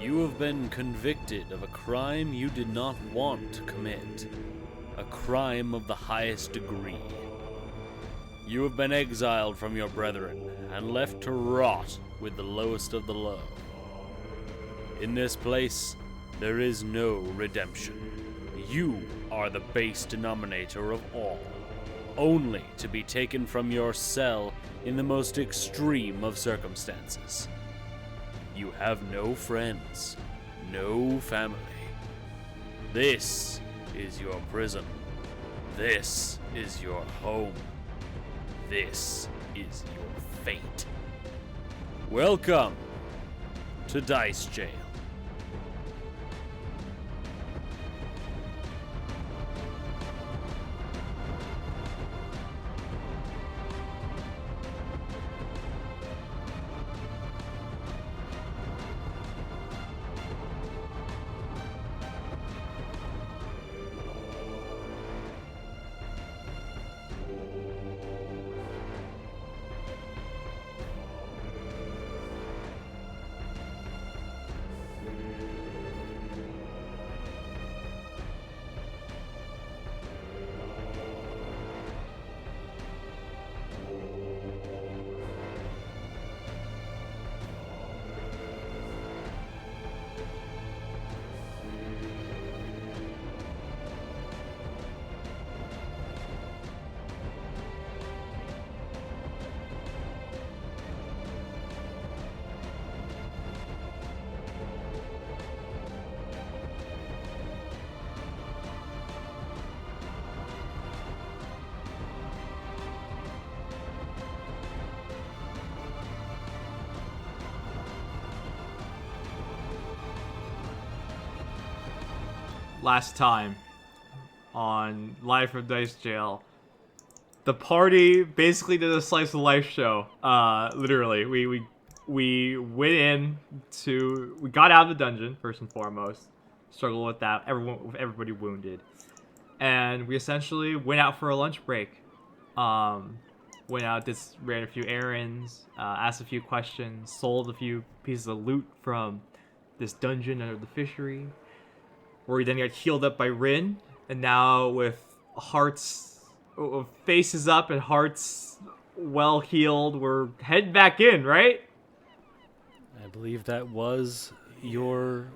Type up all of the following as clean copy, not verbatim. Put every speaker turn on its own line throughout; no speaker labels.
You have been convicted of a crime you did not want to commit. A crime of the highest degree. You have been exiled from your brethren and left to rot with the lowest of the low. In this place, there is no redemption. You are the base denominator of all, only to be taken from your cell in the most extreme of circumstances. You have no friends, no family. This is your prison. This is your home. This is your fate. Welcome to Dice Jail.
Last time on Live from Dice Jail, the party basically did a slice of life show. Literally, we went we got out of the dungeon first and foremost, struggled with that. Everybody wounded, and we essentially went out for a lunch break. Went out, ran a few errands, asked a few questions, sold a few pieces of loot from this dungeon under the fishery. Where we then got healed up by Rin, and now with faces up and hearts well healed, we're heading back in, right?
I believe that was your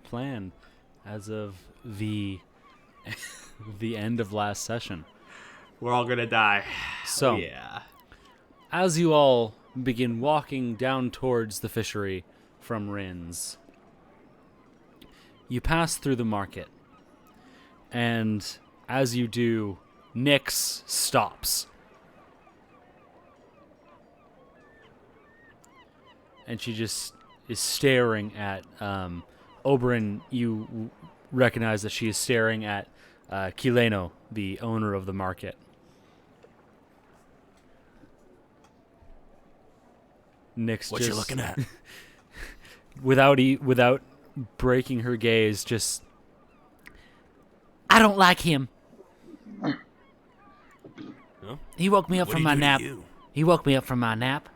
plan, as of the end of last session.
We're all gonna die.
So,
yeah.
As you all begin walking down towards the fishery from Rin's, you pass through the market, and as you do, Nyx stops. And she just is staring at Oberyn. You recognize that she is staring at Kileno, the owner of the market. Nyx
What you looking at?
without breaking her gaze, just, I don't like him.
Huh?
He woke me up from my nap. He woke me up from my nap.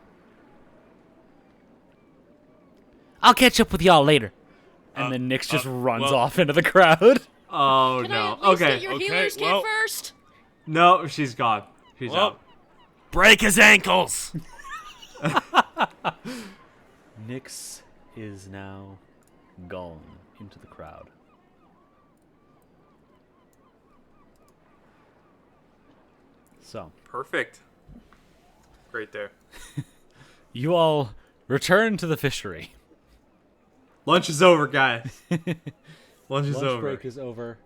I'll catch up with y'all later. And then Nyx just runs off into the crowd.
Oh,
Can
no.
I at least
Okay.
get your healer's kit first?
No, she's gone. She's out.
Break his ankles!
Nyx is now gone into the crowd. So,
Perfect. Great there.
you all return to the fishery.
Lunch is over, guys. Lunch is
Lunch
over.
break is over.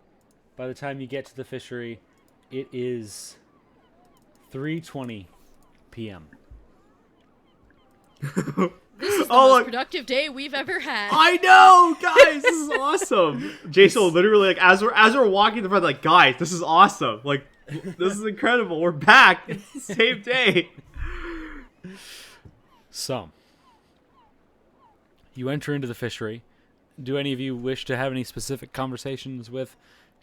By the time you get to the fishery, it is 3:20 p.m.
This is the most productive day we've ever had.
I know, guys. This is awesome. Jason will literally, like, as we're walking the front, like, guys, this is awesome. Like, this is incredible. We're back. It's the same day.
So, you enter into the fishery. Do any of you wish to have any specific conversations with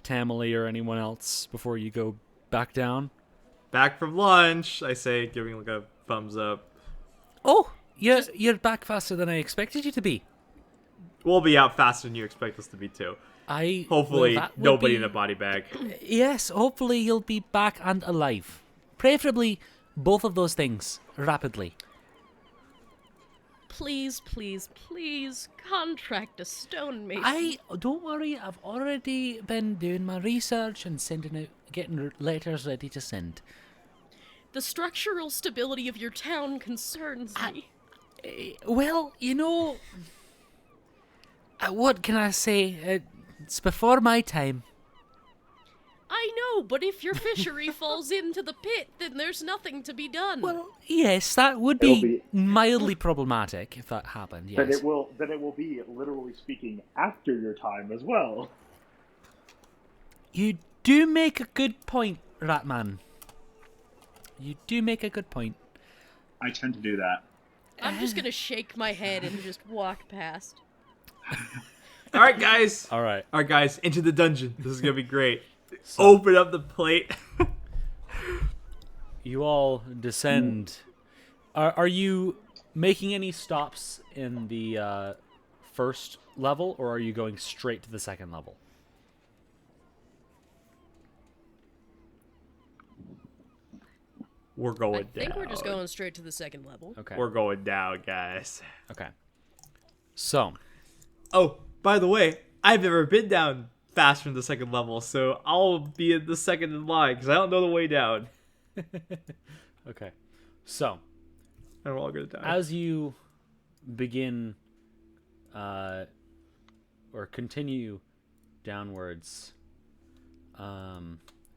Tamily or anyone else before you go back down?
Back from lunch, I say, giving like a thumbs up.
Oh, you're back faster than I expected you to be.
we'll be out faster than you expect us to be too. Hopefully, nobody in a body bag.
Yes, hopefully you'll be back and alive. Preferably both of those things rapidly.
Please, please, please contract a stonemason.
Don't worry, I've already been doing my research and getting letters ready to send.
The structural stability of your town concerns me.
Well, what can I say? It's before my time.
I know, but if your fishery falls into the pit, then there's nothing to be done.
Well, yes, that would be mildly problematic if that happened. Yes.
Then it will be, literally speaking, after your time as well.
You do make a good point, Ratman. You do make a good point.
I tend to do that.
I'm just gonna shake my head and just walk past.
All right, guys.
All right,
guys. Into the dungeon. This is gonna be great. Open up the plate.
you all descend. Are you making any stops in the first level, or are you going straight to the second level?
We're going
I think we're just going straight to the second level.
Okay.
We're going down, guys.
Okay. So,
Oh, by the way, I've never been down faster than the second level, so I'll be in the second in line because I don't know the way down.
okay. So,
And we're all gonna die.
as you begin or continue downwards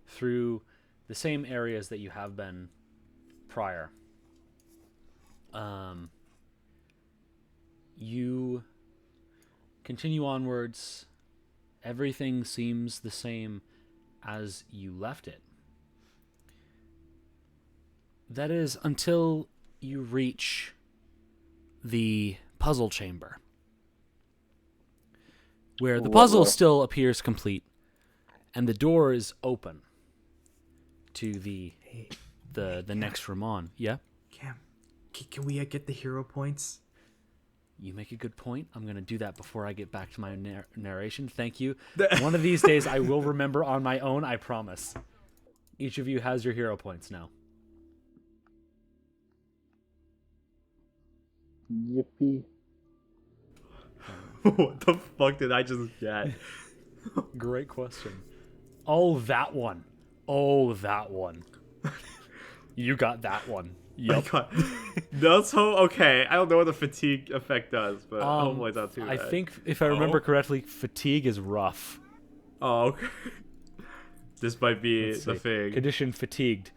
through the same areas that you have been prior, you continue onwards. Everything seems the same as you left it. That is until you reach the puzzle chamber, where the puzzle still appears complete, and the door is open to the next room on. Yeah?
Cam, can we get the hero points?
You make a good point. I'm going to do that before I get back to my narration. Thank you. One of these days I will remember on my own, I promise. Each of you has your hero points now.
Yippee.
What the fuck did I just get?
Great question. Oh, that one. Oh, that one. You got that one. Yep.
That's okay. I don't know what the fatigue effect does, but hopefully it's not too bad.
I think, if I remember correctly, fatigue is rough.
Oh, okay. This might be
Let's
the
see.
thing.
Condition fatigued.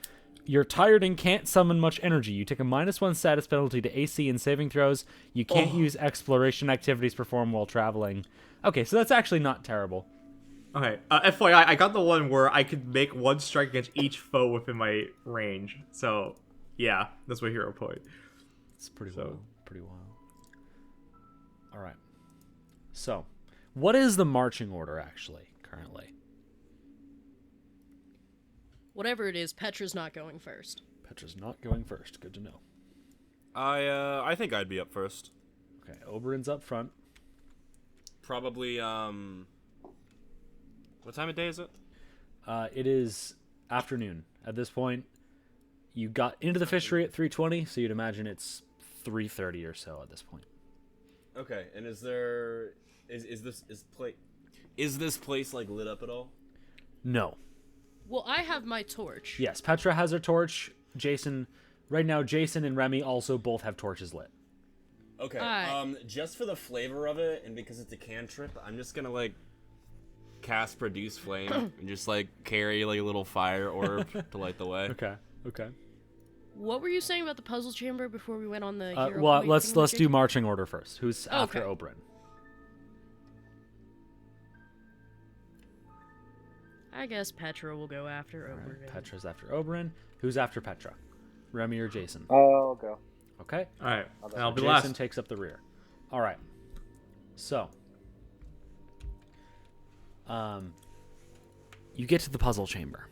You're tired and can't summon much energy. You take a -1 status penalty to AC and saving throws. You can't use exploration activities performed while traveling. Okay, so that's actually not terrible.
Okay, FYI, I got the one where I could make one strike against each foe within my range. So, yeah, that's my hero point.
It's pretty wild. Pretty wild. All right. So, what is the marching order actually currently?
Whatever it is, Petra's not going first.
Petra's not going first. Good to know.
I think I'd be up first.
Okay, Oberon's up front.
Probably what time of day is it?
It is afternoon at this point. You got into the fishery at 3:20, so you'd imagine it's 3:30 or so at this point.
Okay, and is this place like lit up at all?
No.
Well, I have my torch.
Yes, Petra has her torch. Right now, Jason and Remy also both have torches lit.
Okay.
Alright.
Just for the flavor of it, and because it's a cantrip, I'm just gonna cast produce flame and just carry a little fire orb to light the way.
Okay.
What were you saying about the puzzle chamber before we went on the hero
Well,
point
let's
thingamajig?
do marching order first. Who's
Okay.
after Oberon?
I guess Petra will go after Oberon.
Petra's after Oberon. Who's after Petra? Remy or Jason?
I'll go.
Okay.
All right, I'll be
Jason
last.
takes up the rear. All right. So, you get to the puzzle chamber.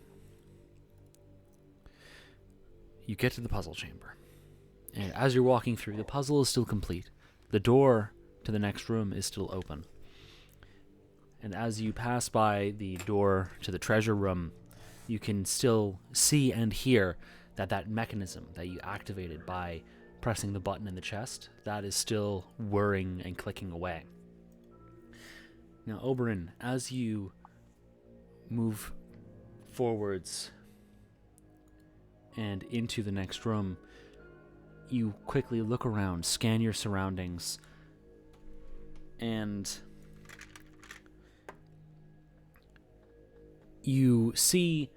And as you're walking through, the puzzle is still complete. The door
to the next room is still open. And as you pass by the door to the treasure room, you can still see and hear that mechanism that you activated by pressing the button in the chest, that is still whirring and clicking away. Now, Oberyn, as you move forwards and into the next room, you quickly look around, scan your surroundings, and you see,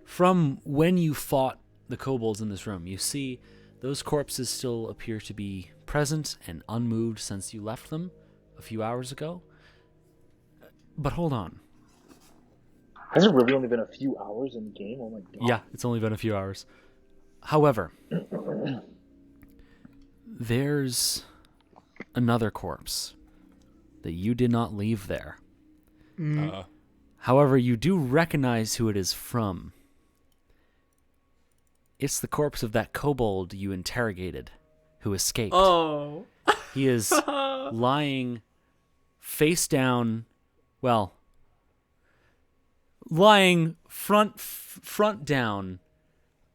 from when you fought the kobolds in this room, you see those corpses still appear to be present and unmoved since you left them a few hours ago. But hold on.
Has it really only been a few hours in the game? Oh my god.
Yeah, it's only been a few hours. However, there's another corpse that you did not leave there. However, you do recognize who it is from. It's the corpse of that kobold you interrogated, who escaped.
Oh.
He is lying face down, well, lying front down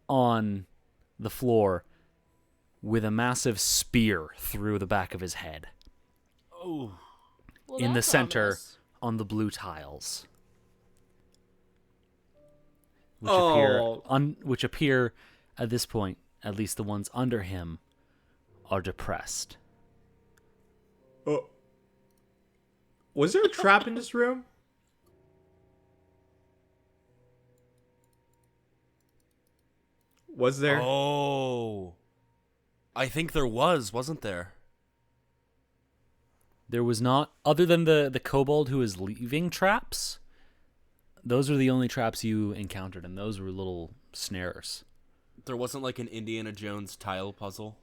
on the floor with a massive spear through the back of his head.
Oh.
Well,
In the
that's
center
ominous.
on the blue tiles. Which appear at this point, at least the ones under him, are depressed.
Oh. Was there a trap in this room? Was there?
Oh. I think there wasn't there?
There was not, other than the kobold who is leaving traps. Those were the only traps you encountered, and those were little snares.
There wasn't like an Indiana Jones tile puzzle?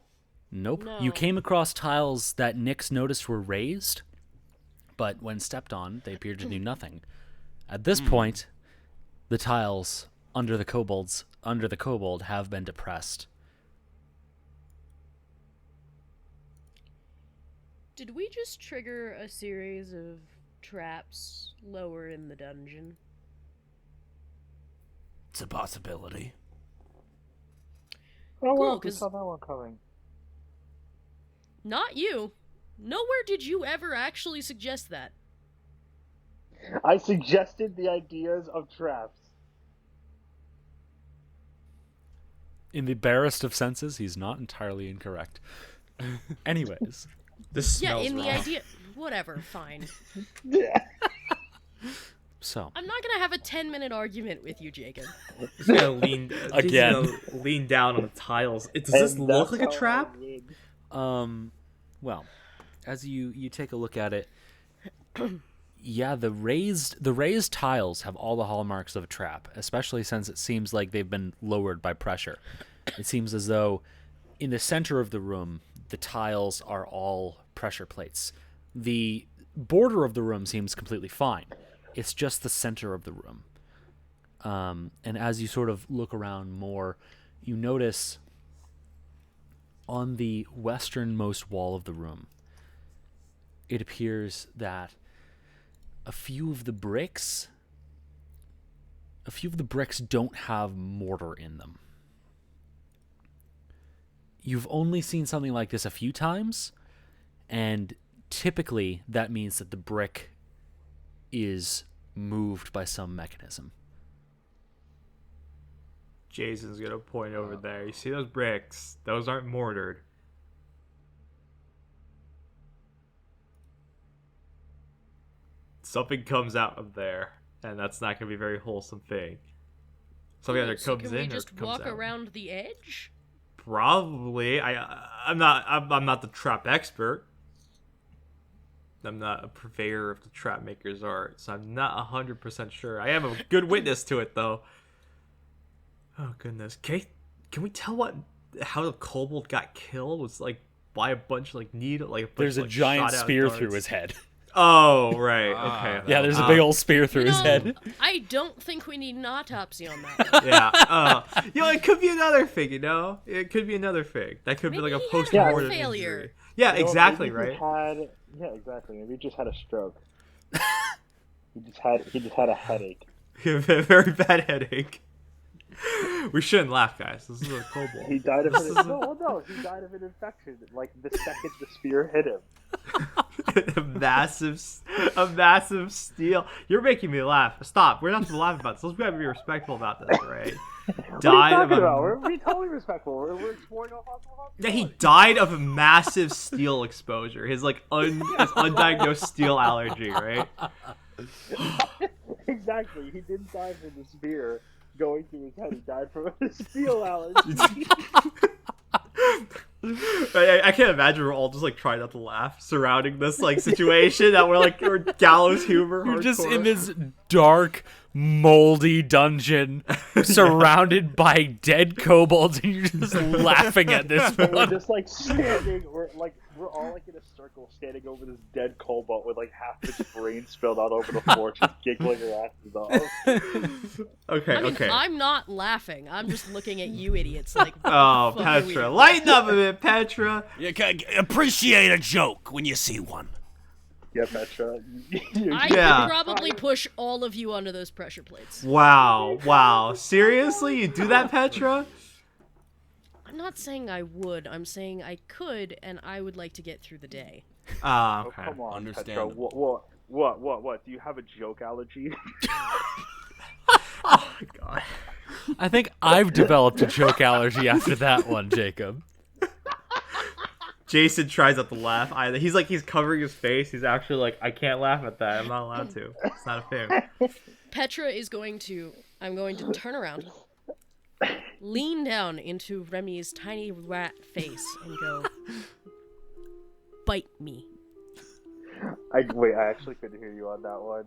Nope.
No.
You came across tiles that Nyx noticed were raised, but when stepped on, they appeared to do nothing. At this point, the tiles under the kobold have been depressed.
Did we just trigger a series of traps lower in the dungeon?
It's a possibility.
Oh,
Cool,
well, we
'cause-
saw that one coming.
Not you. Nowhere did you ever actually suggest that.
I suggested the ideas of traps.
In the barest of senses, he's not entirely incorrect. Anyways.
This
Yeah,
smells
in the
wrong.
idea. Whatever, fine.
So,
I'm not gonna have a 10-minute argument with you, Jacob.
He's gonna lean
Again.
He's gonna lean down on the tiles. Does
And
this look
that's
like a
how I
trap?
win.
well, as you take a look at it, yeah, the raised tiles have all the hallmarks of a trap, especially since it seems like they've been lowered by pressure. It seems as though in the center of the room, the tiles are all pressure plates. The border of the room seems completely fine. It's just the center of the room. And as you sort of look around more, you notice on the westernmost wall of the room, it appears that a few of the bricks don't have mortar in them. You've only seen something like this a few times, and typically that means that the brick is moved by some mechanism.
Jason's gonna point over there. You see those bricks? Those aren't mortared. Something comes out of there, and that's not gonna be a very wholesome thing. Something either
So
comes
can we
in or
just
comes
walk
out.
around the edge?
Probably. I'm not the trap expert. I'm not a purveyor of the trap maker's art, so I'm not 100% sure. I am a good witness to it, though. Oh goodness. Can we tell how the kobold got killed? Was like by a bunch of like needle, like a bunch
There's
of,
a
like,
giant
shot-out
spear
darts.
through his head.
Oh right, okay.
Yeah, there's a big old spear through his
No,
head.
I don't think we need an autopsy on that one.
Yeah. It could be another thing. It could be another thing. That could be
Maybe
like a
he had
post-mortem
heart failure.
injury. Yeah,
You know what,
exactly,
maybe
right?
Yeah, exactly. Maybe he just had a stroke. He just had a headache.
A very bad headache. We shouldn't laugh, guys. This is a kobold.
He died of an he died of an infection. Like the second the spear hit him.
a massive steal. You're making me laugh. Stop. We're not to laugh about this. Let's gotta be respectful about this, right?
What are you talking about? We're being totally respectful. We're exploring all possible
Yeah, he
possibilities.
died of a massive steel exposure. His his undiagnosed steel allergy, right?
Exactly. He didn't die from the spear going through his head. He died from a steel allergy.
I can't imagine we're all just like trying not to laugh surrounding this like situation that we're gallows humor.
You're just
hardcore.
in this dark, moldy dungeon, surrounded by dead kobolds, and you're just laughing at this
And we're
one.
just like standing. We're all like in a circle, standing over this dead cobalt with like half its brain spilled out over the floor, just giggling our asses off.
Okay,
I mean,
okay.
I'm not laughing. I'm just looking at you idiots like.
Oh,
fuck are we
Petra,
doing?
lighten up a bit, Petra.
You can appreciate a joke when you see one.
Yeah, Petra.
I
Yeah.
could probably push all of you onto those pressure plates.
Wow. Seriously, you do that, Petra?
I'm not saying I would. I'm saying I could, and I would like to get through the day.
Oh,
Oh,
okay.
come on, Petra.
Understandable.
What? Do you have a joke allergy?
Oh my god.
I think I've developed a joke allergy after that one, Jacob.
Jason tries not to laugh either. He's covering his face. He's actually like, I can't laugh at that. I'm not allowed to. It's not a thing.
Petra is going to. I'm going to turn around, lean down into Remy's tiny rat face, and go, "Bite me."
I actually couldn't hear you on that one.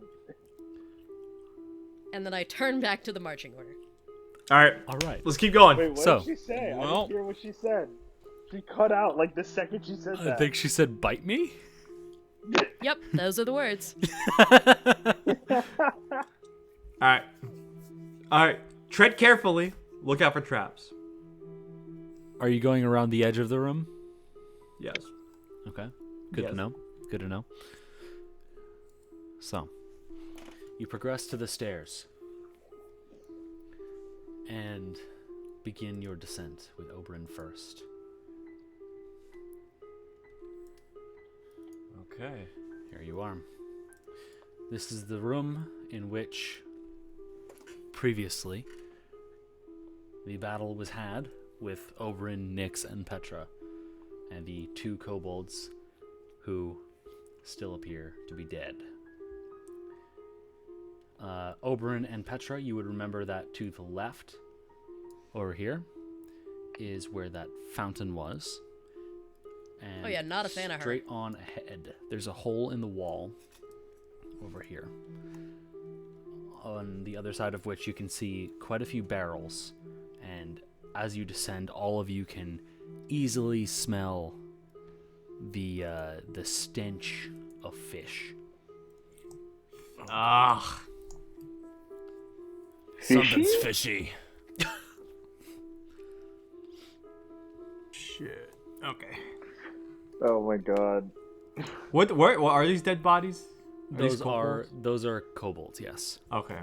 And then I turn back to the marching order.
All right,
All right.
let's keep going.
Wait, what
So,
did she say? I
well-
didn't hear what she said. She cut out like the second she said
I
that.
think she said, "Bite me."
Yep, those are the words.
All right. Tread carefully. Look out for traps.
Are you going around the edge of the room?
Yes.
Okay. Good
Yes.
to know. Good to know. So, you progress to the stairs and begin your descent with Oberyn first.
Okay.
Here you are. This is the room in which previously the battle was had with Oberyn, Nyx, and Petra, and the two kobolds who still appear to be dead. Oberyn and Petra, you would remember that to the left, over here, is where that fountain was. And
Oh yeah, not a fan of her.
straight on ahead, there's a hole in the wall over here, on the other side of which you can see quite a few barrels, and as you descend, all of you can easily smell the stench of fish.
Ah.
Something's fishy.
Shit. Okay.
Oh my god.
What are these dead bodies? These
Those are kobolds, yes.
Okay.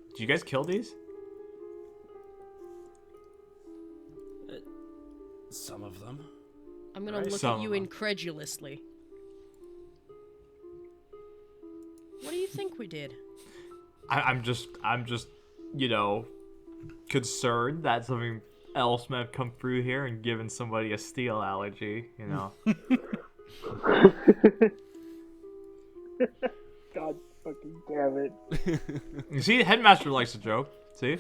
Did you guys kill these?
Some of them.
I'm gonna
Right,
look
some
at
of
you
them.
incredulously. What do you think we did?
I'm just, concerned that something else might have come through here and given somebody a steel allergy,
God fucking damn it.
You see, the headmaster likes a joke. See?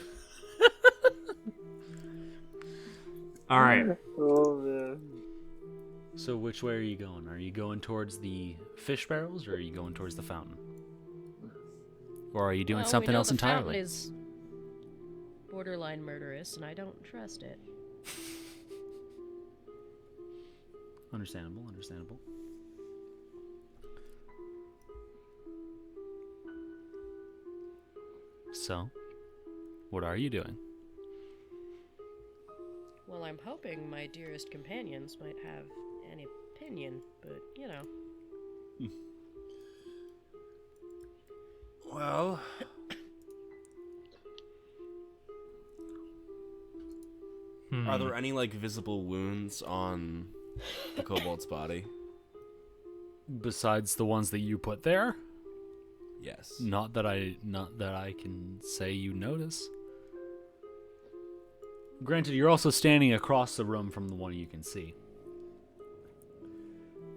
All right.
Oh man.
So which way are you going? Are you going towards the fish barrels, or are you going towards the fountain? Or are you doing
Well,
something
we know
else
the fountain
entirely?
is borderline murderous, and I don't trust it.
Understandable. So, what are you doing?
Well, I'm hoping my dearest companions might have any opinion, but you know.
Well, are there any like visible wounds on the kobold's body?
Besides the ones that you put there,
Yes.
not that I can say you notice. Granted, you're also standing across the room from the one you can see.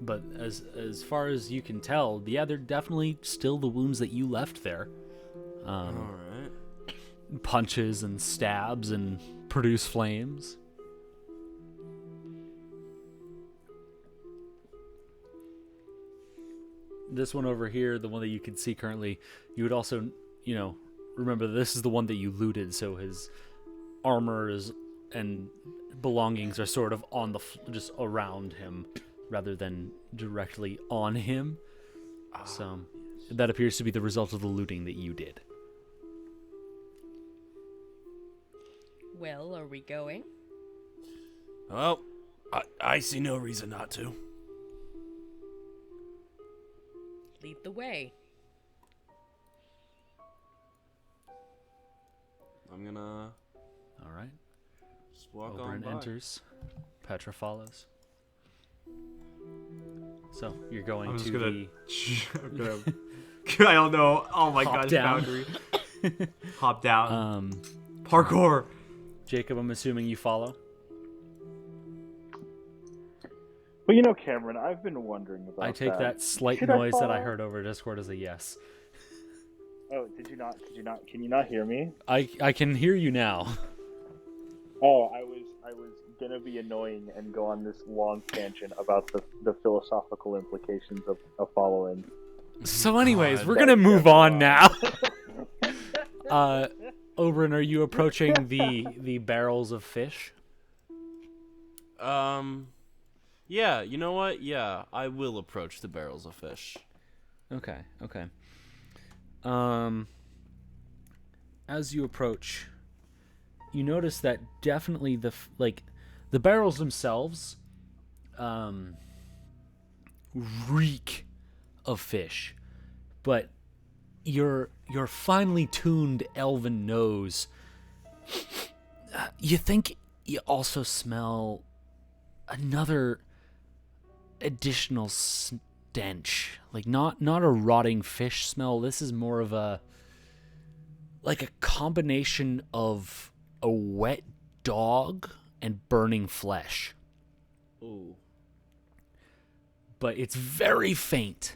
But as far as you can tell, yeah, they're definitely still the wounds that you left there.
All right.
Punches and stabs and produce flames. This one over here, the one that you can see currently, you would also, remember this is the one that you looted, so his armor and belongings are sort of on just around him rather than directly on him. So that appears to be the result of the looting that you did.
Well, are we going?
Well, I see no reason not to.
Lead the way.
I'm gonna
All right.
just walk on
Oberyn
by.
enters. Petra follows. So you're going
I'm
to
just gonna.
the
I'm gonna I don't know. Oh my
Hop
god,
down.
Foundry. Hop down.
um
Parkour.
Jacob, I'm assuming you follow.
Well, Cameron, I've been wondering about
I take that slight
Should I
noise that I
follow?
heard over Discord as a yes.
Oh, did you not? Can you not hear me?
I can hear you now.
Oh, I was gonna be annoying and go on this long tangent about the philosophical implications of following.
So anyways,
God.
we're gonna move on now. Oberyn, are you approaching the barrels of fish?
Yeah, you know what? Yeah, I will approach the barrels of fish.
Okay. As you approach, you notice that definitely the barrels themselves reek of fish, but your finely tuned elven nose, you think you also smell another additional stench, like not a rotting fish smell. This is more of a combination of a wet dog and burning flesh,
Ooh.
but it's very faint,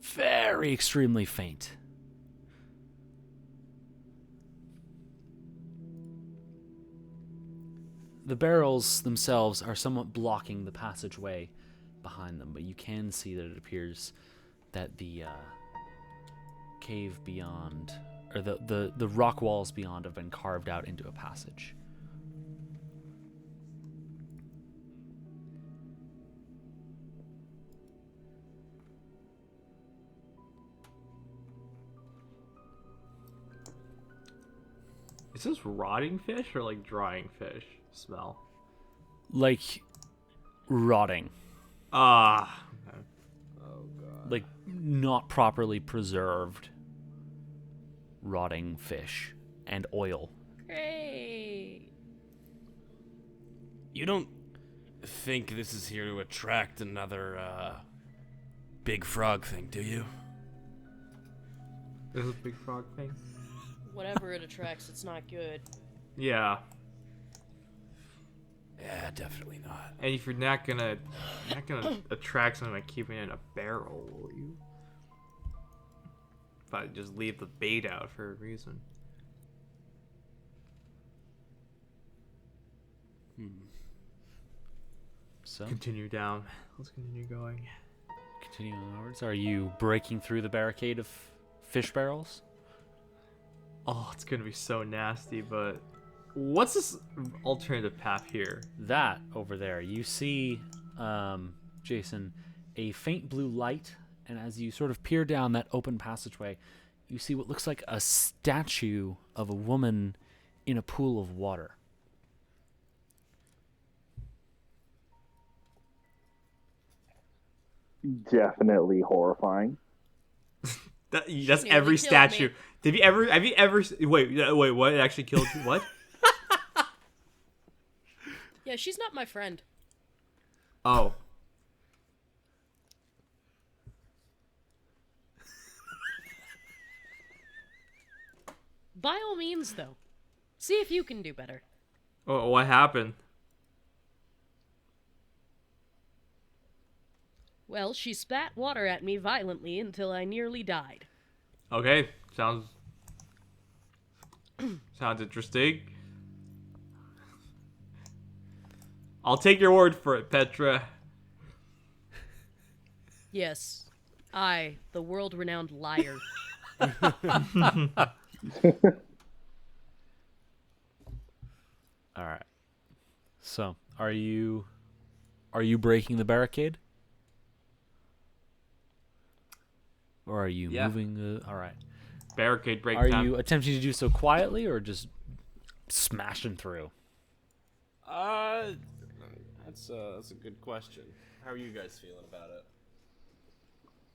very extremely faint. The barrels themselves are somewhat blocking the passageway behind them, but you can see that it appears that the cave beyond, or the rock walls beyond, have been carved out into a passage.
Is this rotting fish or like drying fish smell?
Like rotting,
Ah. Okay.
Oh god.
like not properly preserved rotting fish and oil.
Great.
You don't think this is here to attract another big frog thing, do you?
This is a big frog thing.
Whatever it attracts, it's not good.
Yeah.
Yeah, definitely not.
And if you're not gonna attract something by keeping it in a barrel, will you? But just leave the bait out for a reason.
So
Continue down. Let's continue going.
continuing onwards, are you breaking through the barricade of fish barrels?
Oh, it's gonna be so nasty, but what's this alternative path here?
That over there, you see, Jason, a faint blue light, and as you sort of peer down that open passageway, you see what looks like a statue of a woman in a pool of water.
definitely horrifying.
That's
nearly
every
killed
statue.
me.
Have you ever wait, what? It actually killed you? What?
Yeah, she's not my friend.
Oh.
By all means, though, see if you can do better.
Oh, what happened?
Well, she spat water at me violently until I nearly died.
Okay, sounds interesting. I'll take your word for it, Petra.
Yes, I, the world-renowned liar.
All right. So, are you breaking the barricade? Or are you
Yeah.
moving? All right.
Barricade break
Are
time.
you attempting to do so quietly or just smashing through?
That's a good question. How are you guys feeling about it?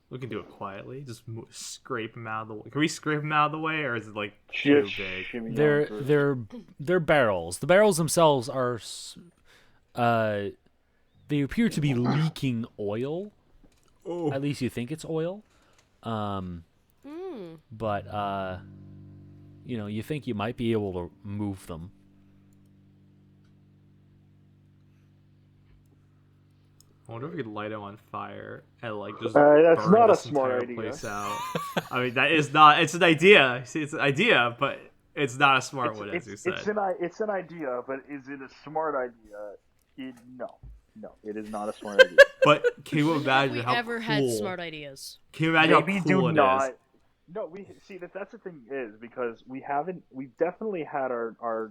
We can do it quietly. Just scrape them out of the way. Can we scrape them out of the way, or is it like too
Just
big?
shimmy on through.
They're barrels. The barrels themselves are they appear to be leaking oil.
Oh.
At least you think it's oil. But you think you might be able to move them.
I wonder if we could light them on fire and like just
That's
burn
not a
this
smart
entire
idea.
place out. I mean, that is not. It's an idea. See, it's an idea, but it's not a smart one, as you said.
It's an idea, but is it a smart idea? No, it is not a smart idea.
But can you
When have
imagine
we
how
ever
cool?
had smart ideas?
Can you imagine
Maybe
how cool
do
it
not.
is?
No, we see that's the thing is because we've definitely had our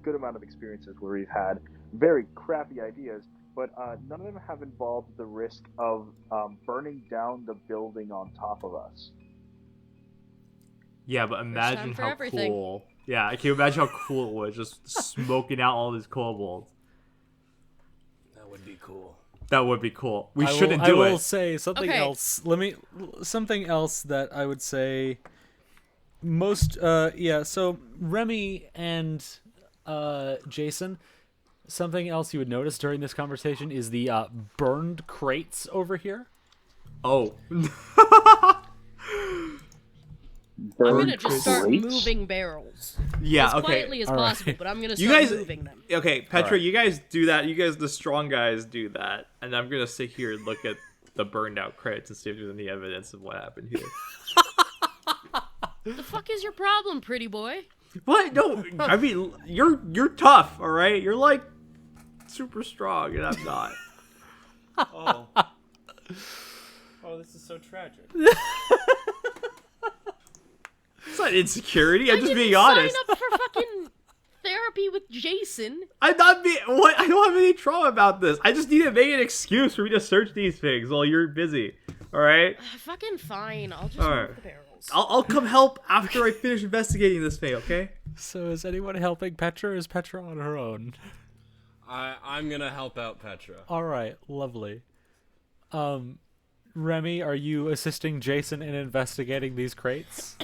good amount of experiences where we've had very crappy ideas, but none of them have involved the risk of burning down the building on top of us.
Yeah, but imagine
time for
how
everything.
cool. Yeah, can you imagine how cool it was just smoking out all these kobolds?
That would be cool.
That would be cool. We
I
shouldn't
will,
do
I will
it.
say something
Okay.
else. Something else that I would say most so Remy and Jason, something else you would notice during this conversation is the burned crates over here.
Oh.
I'm gonna just start moving barrels.
Yeah,
As
okay.
quietly as
All right.
possible, but I'm gonna
You
start
guys-
moving them.
Okay, Petra,
Alright.
you guys do that. You guys, the strong guys, do that. And I'm going to sit here and look at the burned out crates and see if there's any evidence of what happened here.
The fuck is your problem, pretty boy?
What? No, I mean, you're tough, all right? You're like super strong, and I'm not.
Oh. Oh, this is so tragic.
It's not insecurity. I'm just
didn't
being honest.
Sign up for fucking therapy with Jason.
I'm not being. What? I don't have any trauma about this. I just need to make an excuse for me to search these things while you're busy. All right.
Fucking fine. I'll just
Alright.
move the barrels.
I'll come help after I finish investigating this thing. Okay.
So is anyone helping Petra? Or is Petra on her own?
I'm gonna help out Petra.
All right, lovely. Remy, are you assisting Jason in investigating these crates?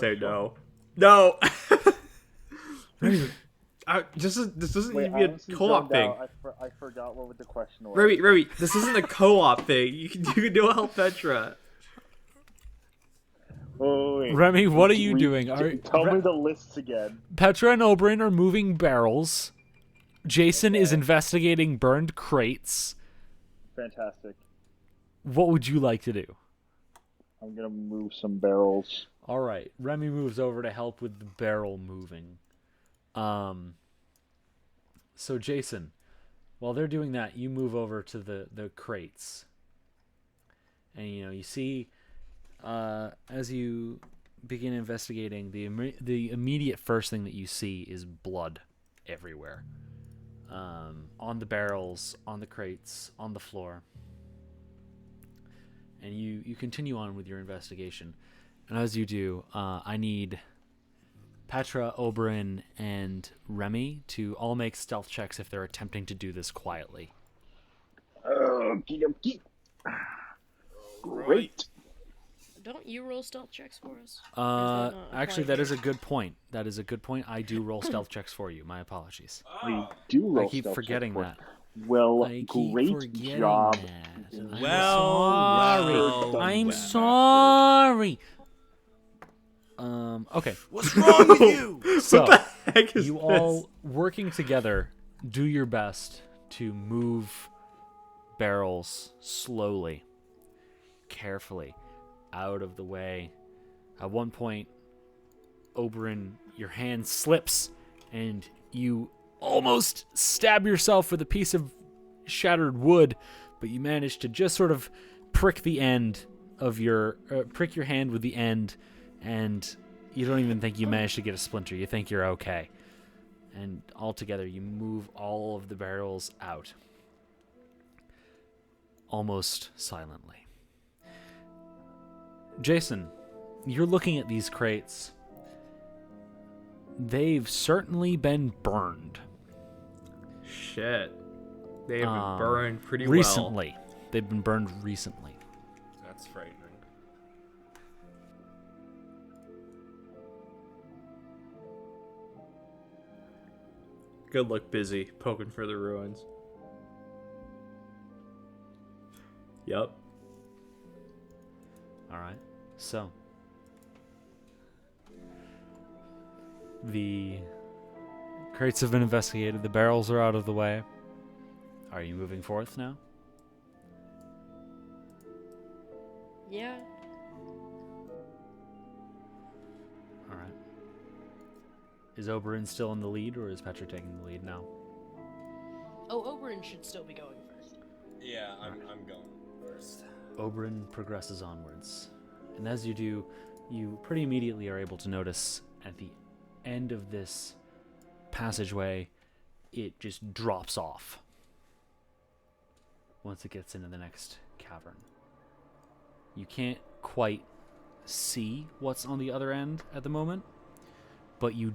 Say no. No. This doesn't
Wait,
need to be
honestly,
a co-op
zoned
thing.
out. I forgot what the question was.
Remy, this isn't a co-op thing. You can do help Petra.
Oh, wait.
Remy, what are you doing?
Tell me the lists again.
Petra and Oberyn are moving barrels. Jason is investigating burned crates.
Fantastic.
What would you like to do?
I'm gonna move some barrels.
All right, Remy moves over to help with the barrel moving. So Jason, while they're doing that, you move over to the crates. And you see as you begin investigating, the immediate first thing that you see is blood everywhere. On the barrels, on the crates, on the floor. And you continue on with your investigation. And as you do, I need Petra, Oberyn, and Remy to all make stealth checks if they're attempting to do this quietly.
Okie dokie. Great.
Don't you roll stealth checks for us? Or is that not
Actually,
applied
that is a
here?
good point. That is a good point. I do roll stealth checks for you. My apologies.
We do roll
I keep
stealth
forgetting
check for
that.
us. Well,
I keep
great
forgetting
job.
that. I'm
Well,
sorry. I'm
well.
sorry. Okay.
What's wrong with you?
So,
What the heck is
you
this?
all working together do your best to move barrels slowly, carefully, out of the way. At one point, Oberyn, your hand slips and you almost stab yourself with a piece of shattered wood, but you manage to just sort of prick the end of your prick your hand with the end, and you don't even think you managed to get a splinter. You think you're okay. And altogether, you move all of the barrels out. Almost silently. Jason, you're looking at these crates. They've certainly been burned.
Shit. They have been burned pretty
Recently. They've been burned recently.
That's frightening.
well. Good look busy poking for the ruins. Yep.
Alright. So. The crates have been investigated. The barrels are out of the way. Are you moving forth now?
Yeah.
Alright. Is Oberyn still in the lead, or is Petra taking the lead now?
Oh, Oberyn should still be going first.
Yeah, I'm going first.
Oberyn progresses onwards. And as you do, you pretty immediately are able to notice at the end of this passageway, it just drops off once it gets into the next cavern. You can't quite see what's on the other end at the moment, but you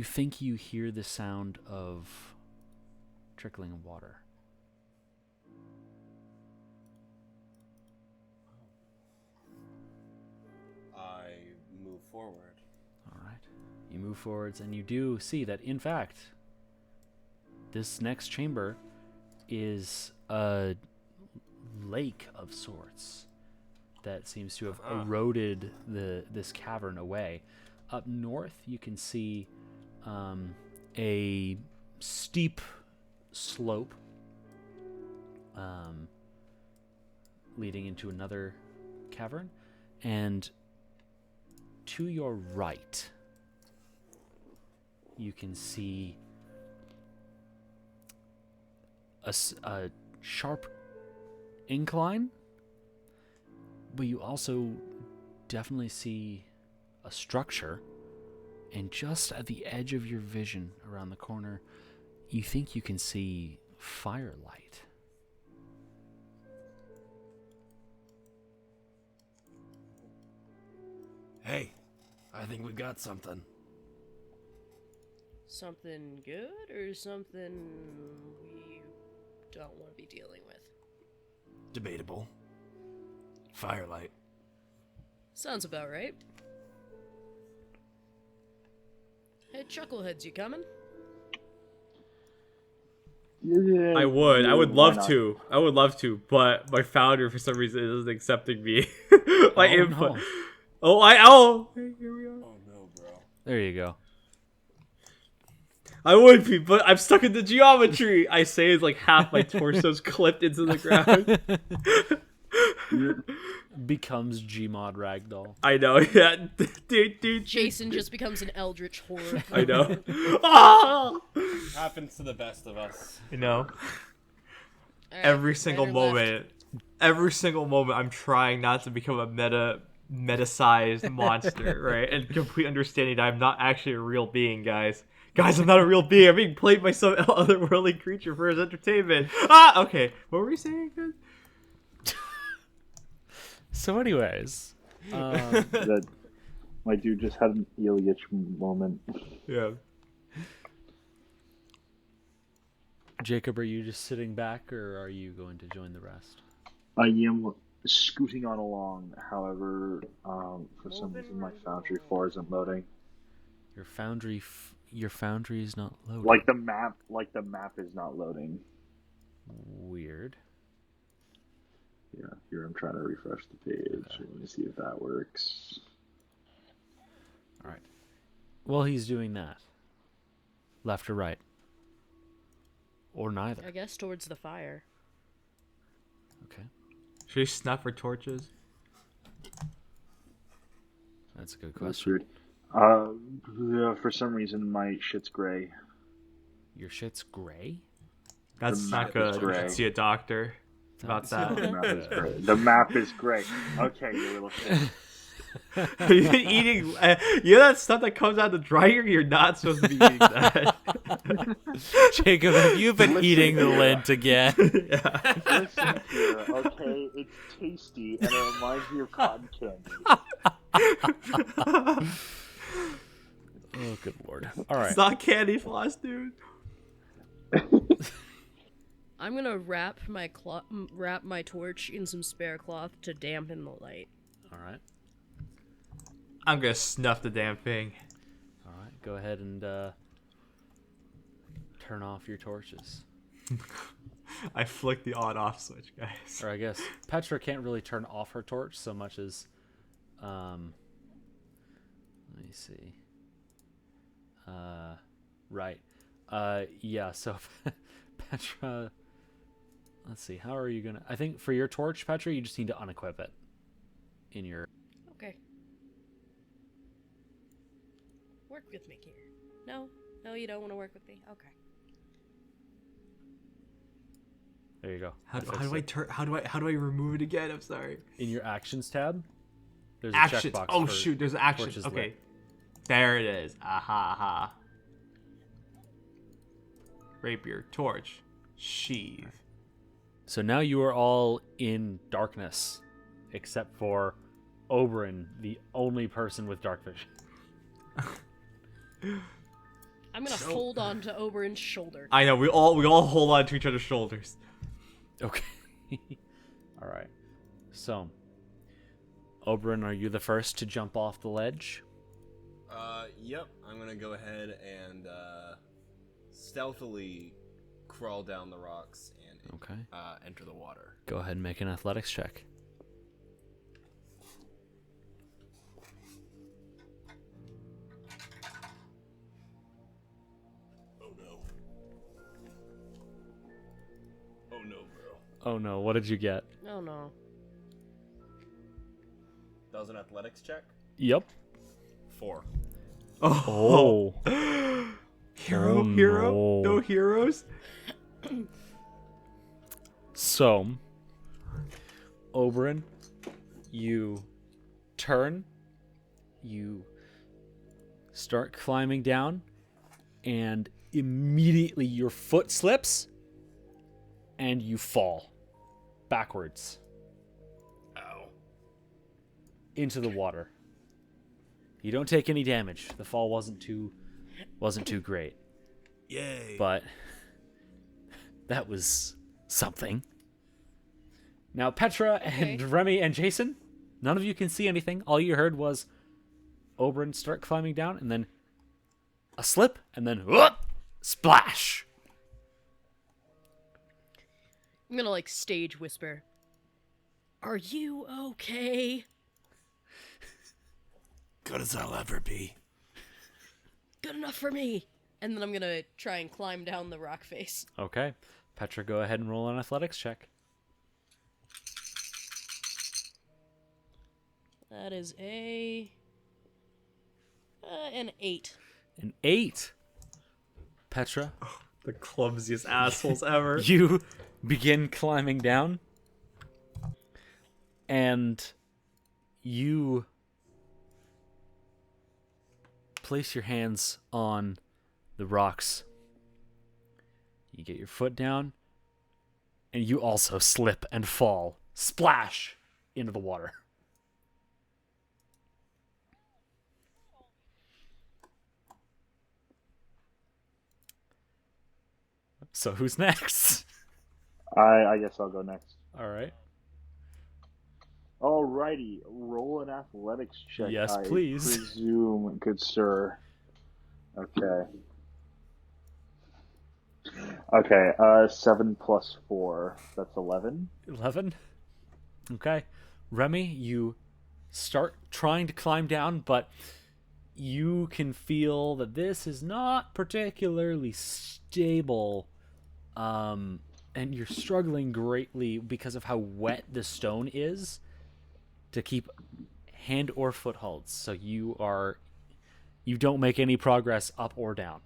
think you hear the sound of trickling water.
I move forward.
All right. You move forwards, and you do see that, in fact, this next chamber is a lake of sorts that seems to have eroded this cavern away. Up north, you can see a steep slope leading into another cavern, and to your right, you can see a sharp incline, but you also definitely see a structure, and just at the edge of your vision around the corner, you think you can see firelight.
Hey, I think we got something.
Something good or something we don't want to be dealing with?
Debatable. Firelight.
Sounds about right. Hey, Chuckleheads, you coming?
Yeah,
I would
why
love
not?
to. I would love to, but my founder for some reason isn't accepting me. My
Oh,
input.
no.
Oh, hey, here we are.
Oh no, bro.
There you go.
I would be, but I'm stuck in the geometry. I say it's like half my torso's clipped into the ground.
Becomes Gmod Ragdoll.
I know, yeah. Dude.
Jason just becomes an eldritch horror.
I know. Ah!
Happens to the best of us.
I know.
Alright,
Every single
right or left?
moment, I'm trying not to become a meta-sized monster, right? And complete understanding that I'm not actually a real being, guys. Guys, I'm not a real being. I'm being played by some otherworldly creature for his entertainment. Ah, okay. What were we saying again?
So anyways,
The My dude just had an Ilyich moment.
Yeah.
Jacob, are you just sitting back, or are you going to join the rest?
I am scooting on along. However, for some reason my Foundry 4 isn't loading.
Your foundry is not loading.
Like the map is not loading.
Weird.
Yeah, here I'm trying to refresh the page. Let me see if that works.
All right. Well, he's doing that. Left or right? Or neither?
I guess towards the fire.
Okay.
Should we snuff our torches?
That's a good
That's
question.
weird. Yeah, for some reason my shit's gray.
Your shit's gray?
That's
The
not
map is
good. You
gray.
should see a doctor about
The
that.
map is gray. The map is gray. Okay, you little shit.
Are you eating? You know that stuff that comes out of the dryer? You're not supposed to be eating that.
Jacob, have you been eating the lint again?
Yeah.
Listen here, okay? It's tasty and it reminds me of cotton candy.
Oh, good lord. All right.
It's not candy floss, dude.
I'm gonna wrap my torch in some spare cloth to dampen the light.
All right.
I'm gonna snuff the damn thing.
All right. Go ahead and turn off your torches.
I flicked the on-off switch, guys.
Or I guess Petra can't really turn off her torch so much as, let me see. Right. Yeah. So Petra, let's see. How are you gonna? I think for your torch, Petra, you just need to unequip it. In your.
Okay. Work with me here. No, you don't want to work with me. Okay.
There you go.
How
I
do
fixed
I
it.
how do I remove it again? I'm sorry.
In your actions tab, there's a
Actions.
checkbox.
Oh
for
shoot, there's actions.
torches
Okay.
lit.
There it is. Aha, aha. Rapier, torch, sheath.
So now you are all in darkness, except for Oberyn, the only person with dark vision.
I'm gonna hold on to Oberyn's shoulder.
I know we all hold on to each other's shoulders.
Okay. All right. So, Oberyn, are you the first to jump off the ledge?
Yep. I'm gonna go ahead and stealthily crawl down the rocks and
Okay.
enter the water.
Go ahead and make an athletics check.
Oh no. Oh no, bro.
Oh no, what did you get?
Oh no.
That was an athletics check?
Yep.
4.
Oh.
Hero,
Oh,
hero,
no.
no heroes.
So, Oberyn, you turn, you start climbing down, and immediately your foot slips, and you fall backwards
Ow.
into the water. You don't take any damage. The fall wasn't too great,
Yay.
but that was something. Now, Petra and Remy and Jason, none of you can see anything. All you heard was Oberyn start climbing down, and then a slip, and then whoop, splash.
I'm gonna stage whisper. Are you okay?
Good as I'll ever be.
Good enough for me. And then I'm gonna try and climb down the rock face.
Okay, Petra, go ahead and roll an athletics check.
That is an 8.
An 8. Petra,
The clumsiest assholes ever.
you begin climbing down, and you place your hands on the rocks. You get your foot down, and you also slip and fall, splash, into the water. So who's next?
I guess I'll go next.
All right.
Alrighty, roll an athletics check.
Yes,
I
please.
presume, good sir. Okay. Okay, 7 plus 4. That's 11.
11. Okay. Remy, you start trying to climb down, but you can feel that this is not particularly stable. And you're struggling greatly because of how wet the stone is to keep hand or footholds. So you don't make any progress up or down.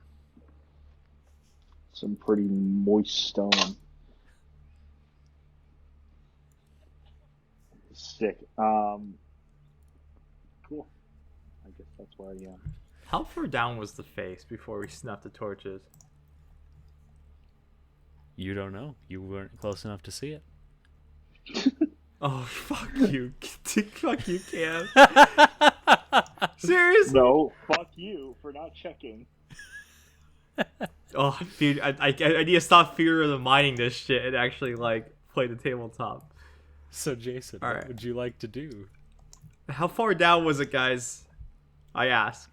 Some pretty moist stone. Sick. Cool. I guess that's where I am.
How far down was the face before we snapped the torches?
You don't know. You weren't close enough to see it.
Oh, fuck you. Fuck you, Cam. Seriously?
No, fuck you for not checking.
Oh, dude, I need to stop fear of mining this shit and actually, like, play the tabletop.
So, Jason,
All
what
right.
would you like to do?
How far down was it, guys? I asked.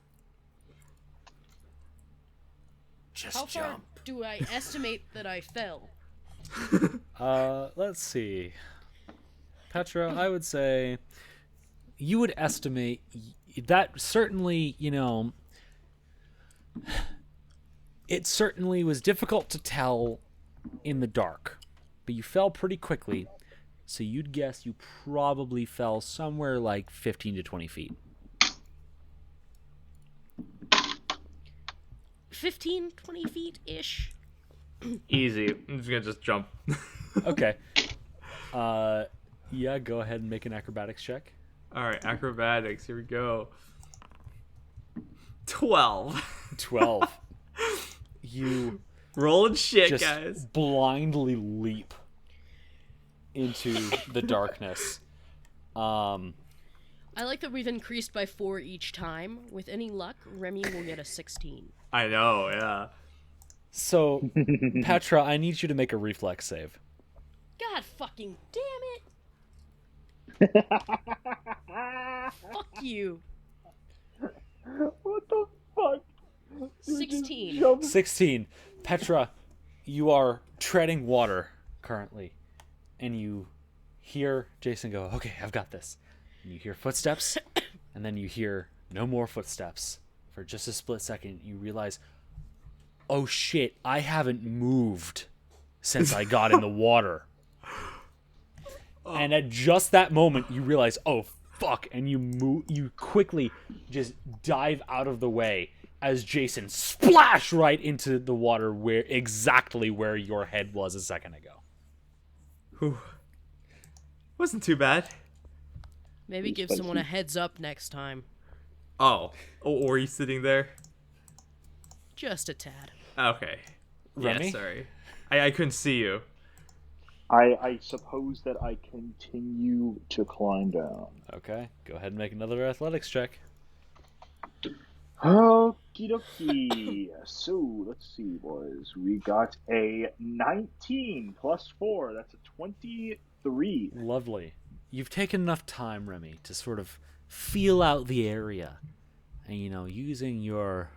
How far do I estimate that I fell?
Let's see. Petra, I would say you would estimate that certainly, it certainly was difficult to tell in the dark, but you fell pretty quickly, so you'd guess you probably fell somewhere like 15 to 20 feet.
15, 20 feet-ish?
Easy. I'm just gonna just jump.
Okay. Yeah, go ahead and make an acrobatics check.
Alright, acrobatics. Here we go. 12.
12. You
Rolling shit,
just
guys.
blindly leap into the darkness.
I like that we've increased by 4 each time. With any luck, Remy will get a 16.
I know, yeah.
So, Petra, I need you to make a reflex save.
God fucking damn it! Fuck you.
What the fuck?
16.
16. Petra, you are treading water currently, and you hear Jason go, "Okay, I've got this." And you hear footsteps, and then you hear no more footsteps. For just a split second, you realize, oh shit, I haven't moved since I got in the water. And at just that moment, you realize, oh fuck, and you quickly just dive out of the way as Jason splash right into the water exactly where your head was a second ago.
Whew. Wasn't too bad.
Maybe give someone a heads up next time.
Oh, or he's sitting there?
Just a tad.
Okay.
Remy?
Yeah, sorry. I couldn't see you.
I suppose that I continue to climb down.
Okay, go ahead and make another athletics check.
Okie dokie. So, let's see, boys. We got a 19 plus 4. That's a 23.
Lovely. You've taken enough time, Remy, to sort of feel out the area. And, using your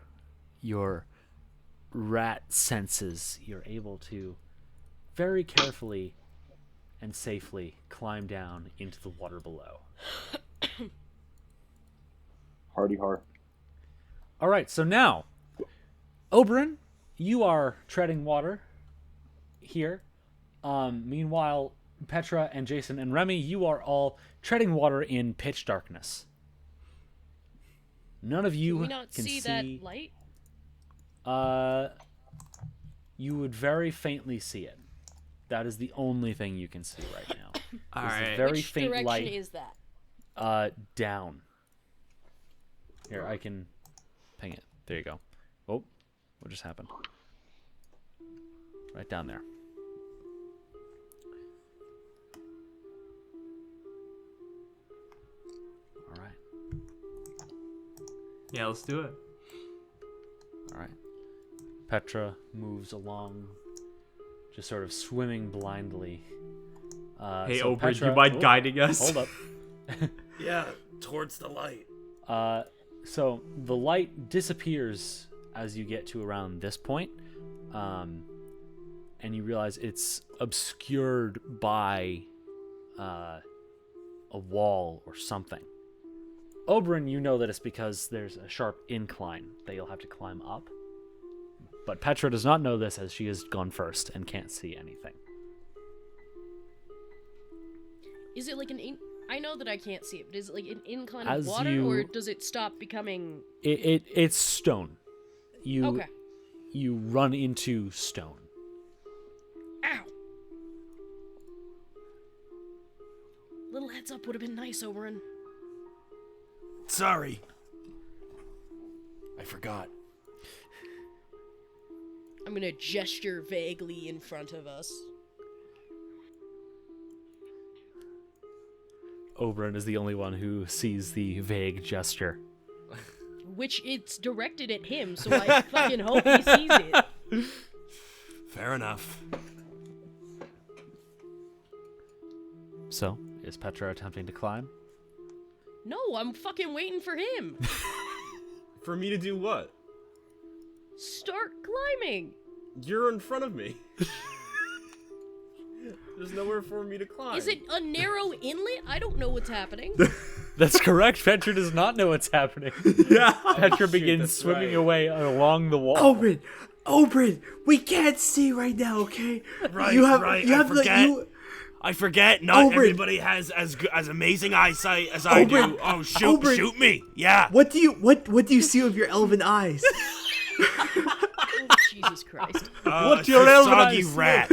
rat senses, you're able to very carefully and safely climb down into the water below.
Hardy har.
All right, so now, Oberyn, you are treading water here. Meanwhile, Petra and Jason and Remy, you are all treading water in pitch darkness. None of you
Can we not
can
see that light?
You would very faintly see it. That is the only thing you can see right now.
All
There's a
right.
very
Which
faint
direction
light.
is that?
Down. Here, I can ping it. There you go. Oh, what just happened? Right down there. All right.
Yeah, let's do it.
All right. Petra moves along just sort of swimming blindly.
Hey,
So
Oprah, do
Petra-
you mind
oh,
guiding us?
Hold up.
Yeah, towards the light.
So the light disappears as you get to around this point, and you realize it's obscured by a wall or something. Oberyn, you know that it's because there's a sharp incline that you'll have to climb up. But Petra does not know this as she has gone first and can't see anything.
Is it like I know that I can't see it, but is it like an incline
As
of water,
you-
or does it stop becoming...
It's stone.
Okay.
You run into stone.
Ow! Little heads up would have been nice, Oberyn.
Sorry. I forgot.
I'm gonna gesture vaguely in front of us.
Oberyn is the only one who sees the vague gesture.
Which it's directed at him, so I fucking hope he sees it.
Fair enough.
So, is Petra attempting to climb?
No, I'm fucking waiting for him.
For me to do what?
Start climbing.
You're in front of me. There's nowhere for me to climb.
Is it a narrow inlet? I don't know what's happening.
That's correct. Petra does not know what's happening.
Yeah.
Petra
shoot,
begins
that's
swimming
right.
away along the wall.
Oberyn, we can't see right now, okay?
Right,
you have,
right,
You
I
have
forget.
The,
I forget. Not
Oberyn.
everybody has as amazing eyesight as I
Oberyn.
do. Oh, shoot!
Oberyn.
Shoot me! Yeah.
what do you see with your elven eyes?
Oh, Jesus Christ.
What's
a
your elven
soggy
eyes?
rat?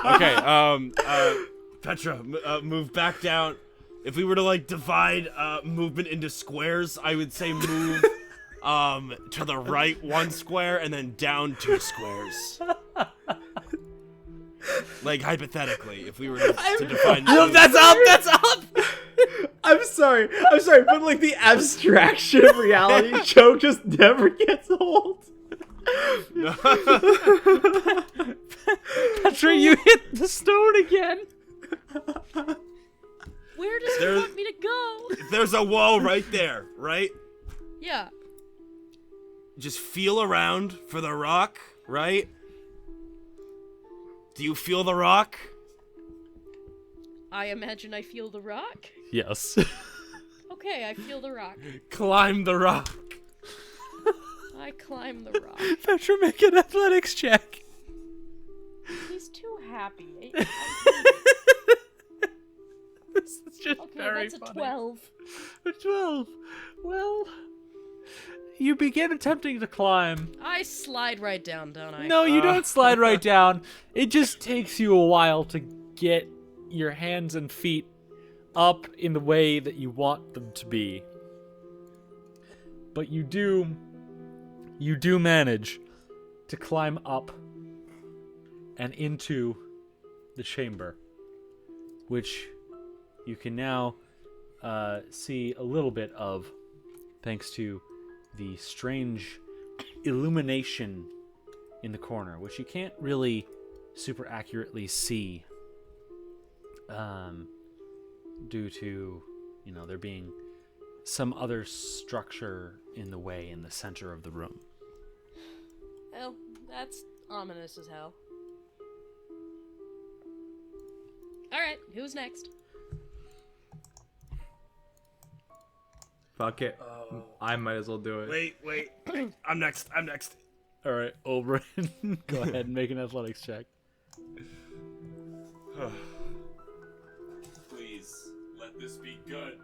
Okay. Petra, move back down. If we were to like divide movement into squares, I would say move to the right 1 square and then down 2 squares. Like hypothetically, if we were to define.
That's up. I'm sorry, but like the abstraction of reality show just never gets old.
Petra, you hit the stone again.
Where does he
There's-
want me to go?
There's a wall right there, right?
Yeah.
Just feel around for the rock, right? Do you feel the rock?
I imagine I feel the rock.
Yes.
Okay, I feel the rock.
Climb the rock.
I climb the rock.
Petra, make an athletics check.
He's too happy.
This is just
Okay,
very
that's a
funny.
12.
A 12. Well, you begin attempting to climb.
I slide right down, don't I?
No, you don't slide right down. It just takes you a while to get your hands and feet up in the way that you want them to be. But you do manage to climb up and into the chamber, which you can now see a little bit of thanks to the strange illumination in the corner, which you can't really super accurately see due to, there being some other structure in the way in the center of the room.
Well, that's ominous as hell. Alright, who's next?
Fuck it. I might as well do it.
Wait. I'm next.
All right, Oberyn, go ahead and make an athletics check.
Please, let this be good.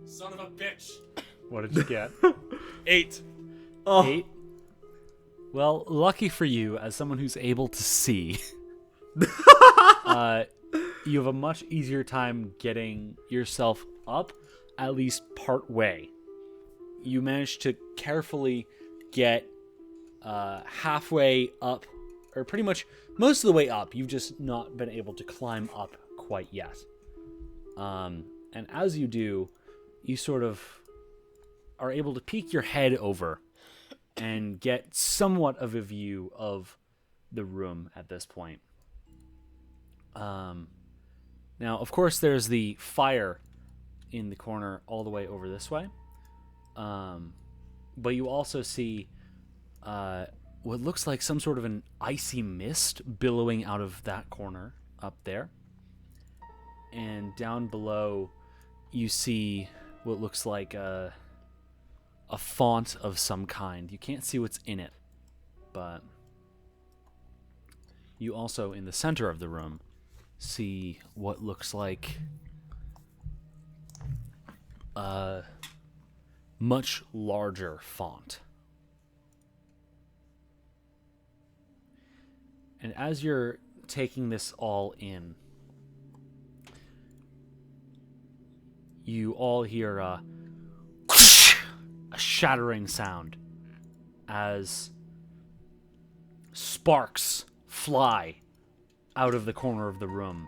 Son of a bitch.
What did you get?
8.
Oh,
8. Well, lucky for you, as someone who's able to see, you have a much easier time getting yourself up, at least part way. You manage to carefully get halfway up, or pretty much most of the way up. You've just not been able to climb up quite yet. And as you do, you sort of are able to peek your head over and get somewhat of a view of the room at this point. Now, of course, there's the fire in the corner all the way over this way. But you also see what looks like some sort of an icy mist billowing out of that corner up there. And down below, you see what looks like a font of some kind. You can't see what's in it, but you also, in the center of the room, see what looks like a much larger font. And as you're taking this all in, you all hear a shattering sound as sparks fly out of the corner of the room.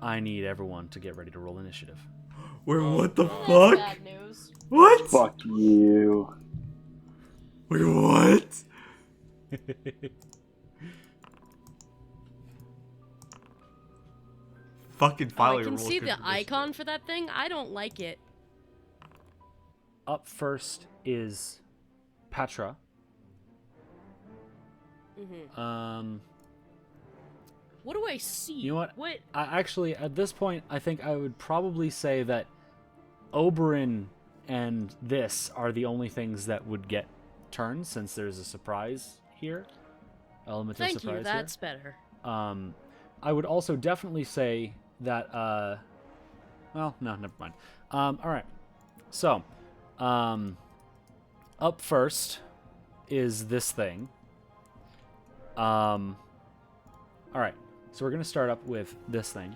I need everyone to get ready to roll initiative.
Wait, what the
That's
fuck?
bad news.
What?
Fuck you.
Wait, what? Fucking
I
finally
can
roll
see
good
the
initiative.
icon for that thing. I don't like it.
Up first is Petra.
What do I see?
You know what?
What?
Actually, at this point, I think I would probably say that Oberyn and this are the only things that would get turns, since there's a surprise here. Element of
Thank
surprise
you. That's better.
here. I would also definitely say that, well, no, never mind. Alright. So, up first is this thing. Alright. So we're going to start up with this thing,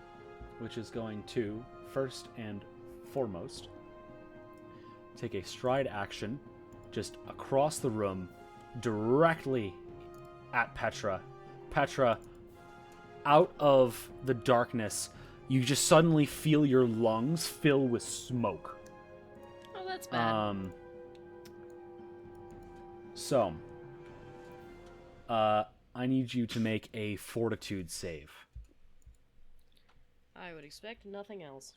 which is going to, first and foremost, take a stride action just across the room, directly at Petra. Petra, out of the darkness, you just suddenly feel your lungs fill with smoke.
Oh, that's bad.
So, I need you to make a fortitude save.
I would expect nothing else.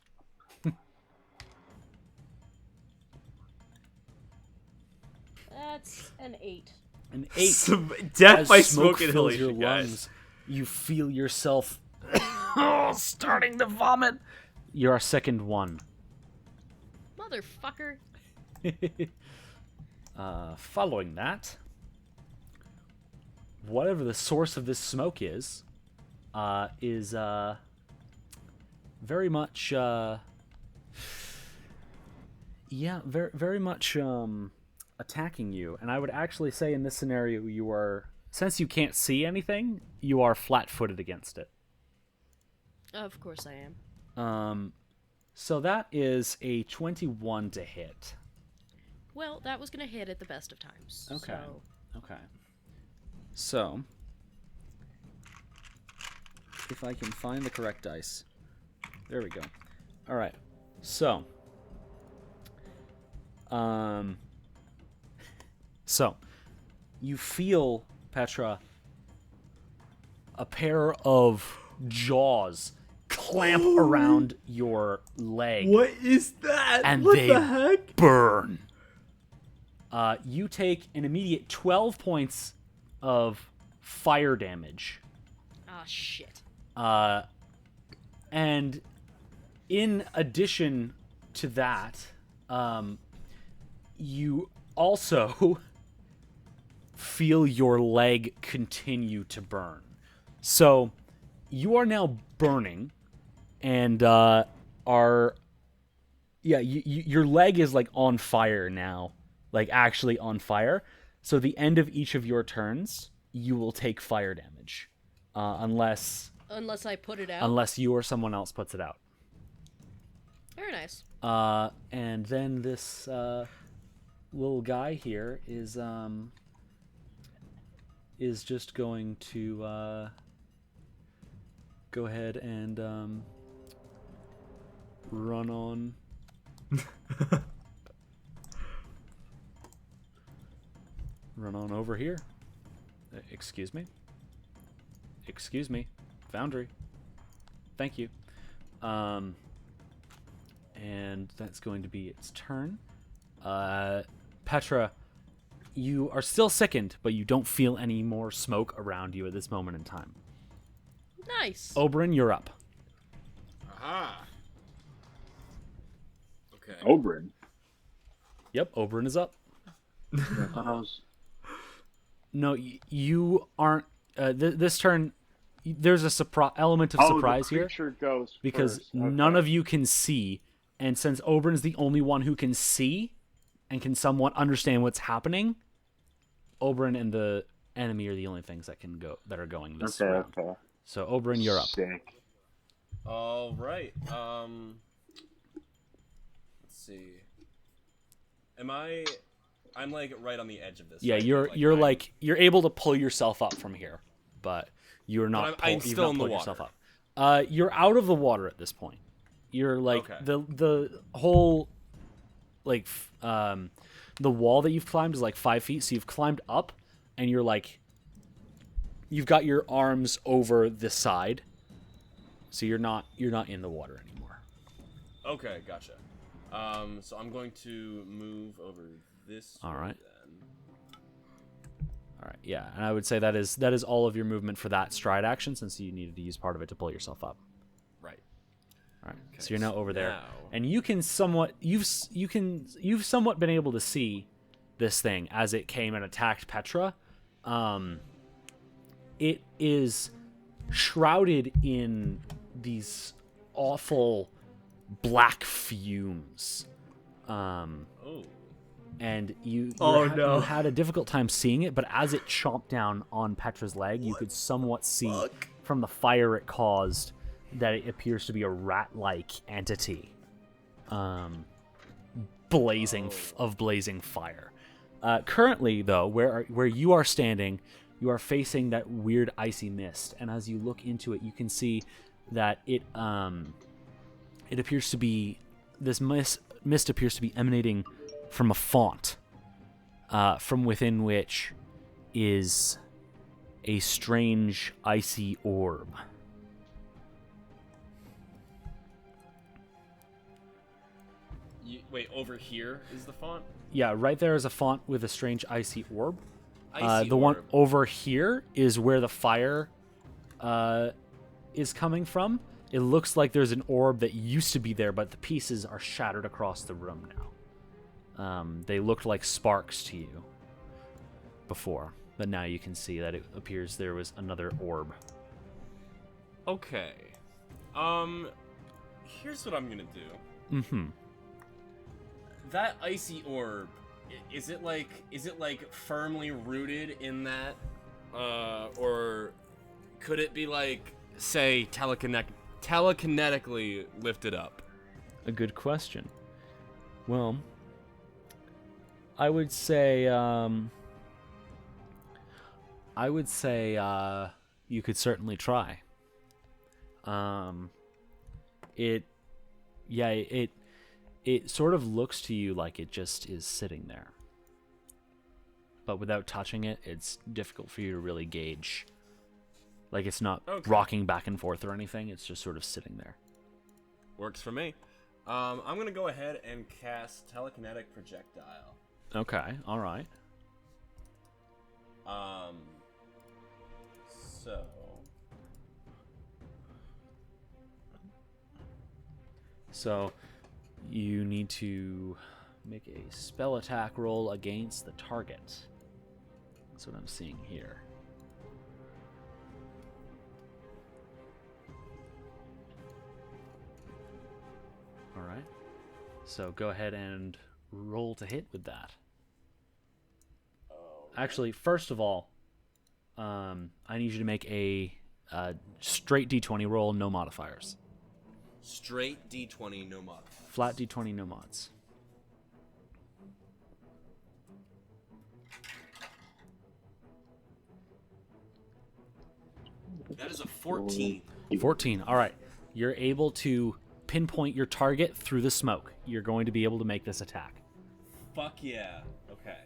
That's an 8.
An 8.
Death
As
by
smoke
smoke
fills your
inhalation, guys.
lungs, you feel yourself starting to vomit. You're our second one.
Motherfucker.
Following that, whatever the source of this smoke is very much, very much attacking you. And I would actually say in this scenario, you are, since you can't see anything, you are flat-footed against it.
Of course I am.
So that is a 21 to hit.
Well, that was gonna hit at the best of times.
Okay.
So.
Okay. So, if I can find the correct dice. There we go. All right. So, you feel, Petra, a pair of jaws clamp around your leg.
What is that?
And
what
they
the heck?
burn. You take an immediate 12 points of fire damage.
Ah, shit.
And in addition to that, you also feel your leg continue to burn. So you are now burning, and your leg is like on fire now, like actually on fire. So the end of each of your turns, you will take fire damage, unless
I put it out.
unless you or someone else puts it out.
Very nice.
And then this little guy here is just going to go ahead and run on run on over here. Excuse me. Excuse me. Foundry. Thank you. And that's going to be its turn. Petra, you are still sickened, but you don't feel any more smoke around you at this moment in time.
Nice.
Oberyn, you're up.
Aha. Okay.
Oberyn.
Yep, Oberyn is up.
How's
No, you aren't. This turn, there's a element of surprise
the
here
creature goes
because
first. Okay.
none of you can see, and since Oberyn's the only one who can see and can somewhat understand what's happening, Oberyn and the enemy are the only things that are going this round.
Okay.
So Oberyn, you're up.
Sick.
All right. Let's see. I'm like right on the edge of this.
Yeah,
right?
you're able to pull yourself up from here, but you're not.
I'm
you've
still
not
in the
pulled
water.
yourself up. You're out of the water at this point. You're like
Okay.
the whole like the wall that you've climbed is like 5 feet, so you've climbed up, and you're like you've got your arms over the side, so you're not in the water anymore.
Okay, gotcha. So I'm going to move over this.
All right.
Then.
All right, yeah, and I would say that is all of your movement for that stride action, since you needed to use part of it to pull yourself up.
Right.
All right, so you're now over there,
now-
and you've somewhat been able to see this thing as it came and attacked Petra. It is shrouded in these awful black fumes.
Oh.
And you
no.
had a difficult time seeing it, but as it chomped down on Petra's leg, you could somewhat see from the fire it caused that it appears to be a rat-like entity, blazing fire. Currently, though, where you are standing, you are facing that weird icy mist, and as you look into it, you can see that it appears to be this mist appears to be emanating from a font, from within which is a strange icy orb.
Wait, over here is the font?
Yeah, right there is a font with a strange icy orb.
Icy
The one
orb.
over here is where the fire is coming from. It looks like there's an orb that used to be there, but the pieces are shattered across the room now. They looked like sparks to you before, but now you can see that it appears there was another orb.
Okay. Here's what I'm gonna do.
Mm-hmm.
That icy orb, is it like firmly rooted in that, or could it be like, say, telekinetically lifted up?
A good question. Well, I would say you could certainly try. It sort of looks to you like it just is sitting there. But without touching it, it's difficult for you to really gauge. Like, it's not rocking back and forth or anything, it's just sort of sitting there.
Works for me. I'm gonna go ahead and cast telekinetic projectile.
Okay, alright. So, you need to make a spell attack roll against the target. That's what I'm seeing here. Alright. So go ahead and roll to hit with that. Actually, first of all, I need you to make a straight d20 roll, no modifiers.
Straight d20, no mod.
Flat d20, no mods.
That is a 14.
14. All right. You're able to pinpoint your target through the smoke. You're going to be able to make this attack.
Fuck yeah. Okay.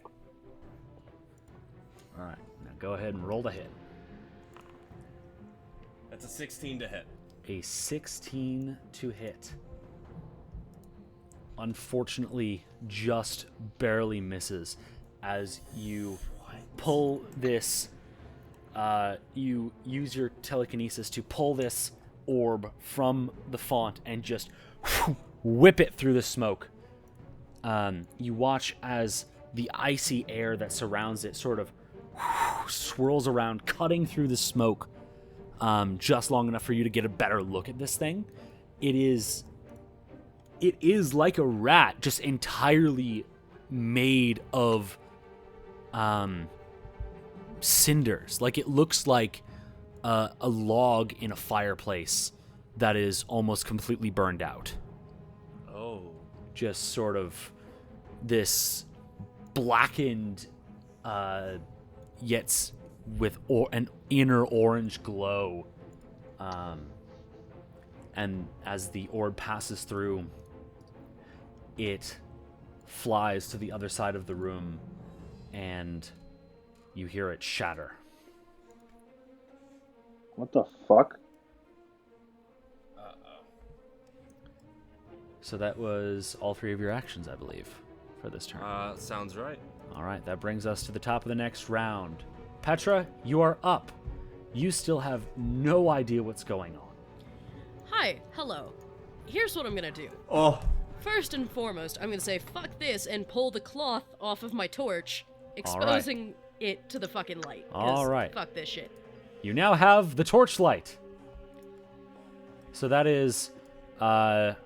All right, now go ahead and roll the hit.
That's a 16 to hit.
A 16 to hit. Unfortunately, just barely misses as you pull this. You use your telekinesis to pull this orb from the font and just whip it through the smoke. You watch as the icy air that surrounds it sort of swirls around, cutting through the smoke, just long enough for you to get a better look at this thing. It is like a rat, just entirely made of cinders. Like, it looks like a log in a fireplace that is almost completely burned out.
Oh.
Just sort of this blackened, yet with an inner orange glow. And as the orb passes through, it flies to the other side of the room, and you hear it shatter.
What the fuck?
So that was all 3 of your actions, I believe, for this turn.
Sounds right.
All right, that brings us to the top of the next round. Petra, you are up. You still have no idea what's going on.
Hi, hello. Here's what I'm gonna do.
Oh,
First and foremost, I'm gonna say fuck this and pull the cloth off of my torch, exposing it to the fucking light. 'cause
All right.
Fuck this shit.
You now have the torchlight. So that is 2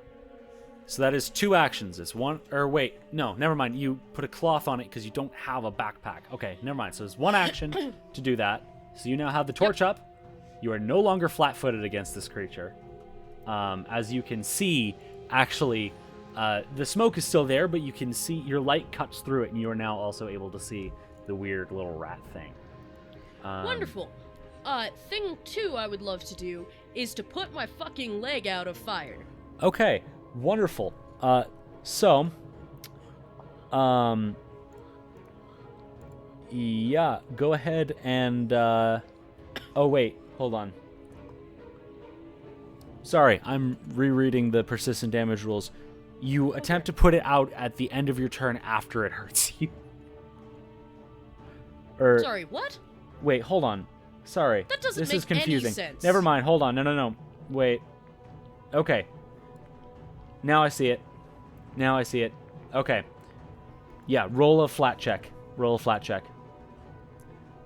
actions. It's one, or wait, no, never mind. You put a cloth on it because you don't have a backpack. Okay, never mind. So it's 1 action to do that. So you now have the torch up. You are no longer flat-footed against this creature. As you can see, actually, the smoke is still there, but you can see your light cuts through it, and you are now also able to see the weird little rat thing.
Wonderful. Thing 2 I would love to do is to put my fucking leg out of fire.
Okay, wonderful. Yeah, go ahead and, oh wait, hold on. Sorry, I'm rereading the persistent damage rules. You attempt to put it out at the end of your turn after it hurts you.
Sorry, what?
Wait, hold on. Sorry.
That doesn't
this
make
is confusing.
any sense.
Never mind, hold on. No. Wait. Okay. Now I see it. Okay. Yeah, roll a flat check.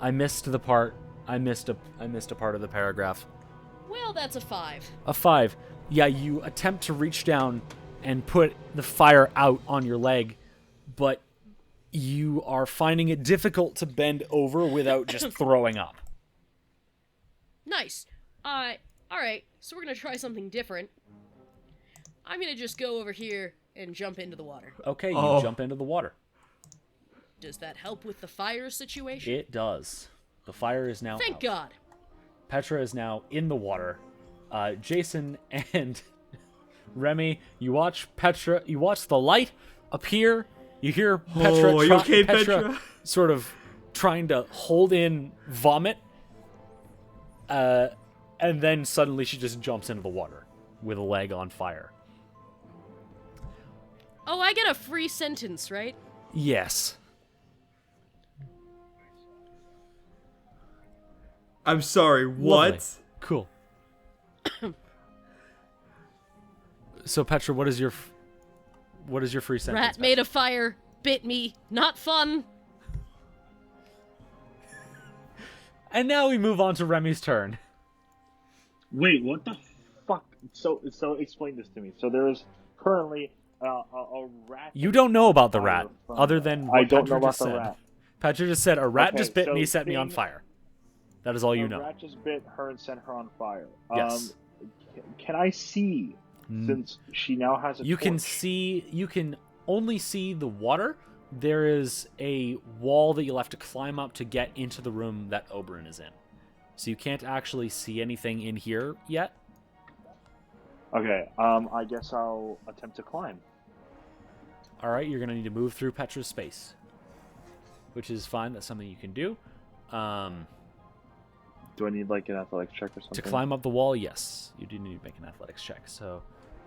I missed a part of the paragraph.
Well, that's a 5.
A 5. Yeah, you attempt to reach down and put the fire out on your leg, but you are finding it difficult to bend over without just throwing up.
Nice. Alright, so we're gonna try something different. I'm gonna just go over here and jump into the water.
Okay, you jump into the water.
Does that help with the fire situation?
It does. The fire is now
Thank
out.
God.
Petra is now in the water. Jason and Remy, you watch the light appear. You hear Petra,
are you okay, Petra?
sort of trying to hold in vomit. And then suddenly she just jumps into the water with a leg on fire.
Oh, I get a free sentence, right?
Yes.
I'm sorry, what?
Lovely. Cool. So Petra, what is your free sentence?
Rat made of fire, bit me, not fun.
And now we move on to Remy's turn.
Wait, what the fuck? So explain this to me. So there is currently a rat.
You don't know about the rat,
from-
other than what
I don't
Petra
know about
just
the
said.
rat.
Petra just said, a rat
Okay,
just bit
so
me, set me on
thing-
fire. That is all you
A
know.
rat just bit her and sent her on fire.
Yes.
Can I see? Since she now has a
You can
torch?
see, you can only see the water. There is a wall that you'll have to climb up to get into the room that Oberyn is in. So you can't actually see anything in here yet.
Okay, I guess I'll attempt to climb.
All right, you're going to need to move through Petra's space, which is fine. That's something you can do.
Do I need like an athletics check or something?
To climb up the wall, yes. You do need to make an athletics check. So,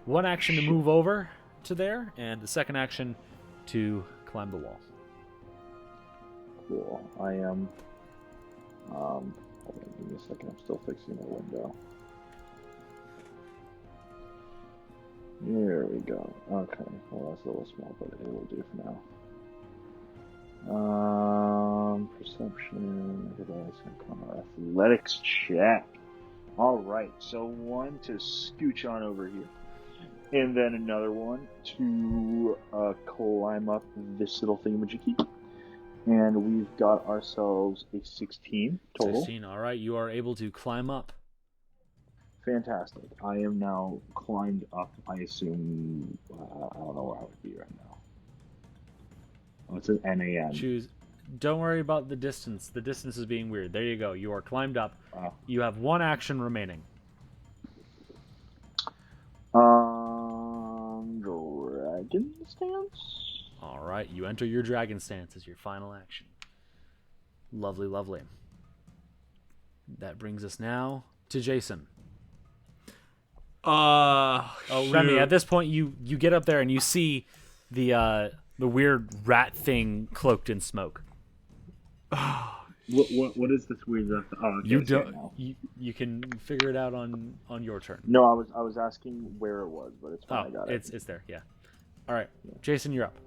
one action to move over to there, and the second action to climb the wall.
Cool. I am. Hold on, give me a second. I'm still fixing the window. There we go. Okay. Well, that's a little small, but it will do for now. Perception, athletics check. All right, so one to scooch on over here, and then another one to climb up this little thingamajiggy. And we've got ourselves a 16 total.
16. All right, you are able to climb up.
Fantastic. I am now climbed up. I assume I don't know where I would be right now. Oh, it's an NAN.
Choose. Don't worry about the distance. The distance is being weird. There you go. You are climbed up. You have one action remaining.
Dragon stance?
All right. You enter your dragon stance as your final action. Lovely, lovely. That brings us now to Jason. Remy, at this point, you get up there and you see the weird rat thing cloaked in smoke.
What is this weird? Oh, okay,
You don't. You can figure it out on your turn.
No, I was asking where it was, but it's fine. I got it.
It's there. Yeah. All right, Jason, you're up.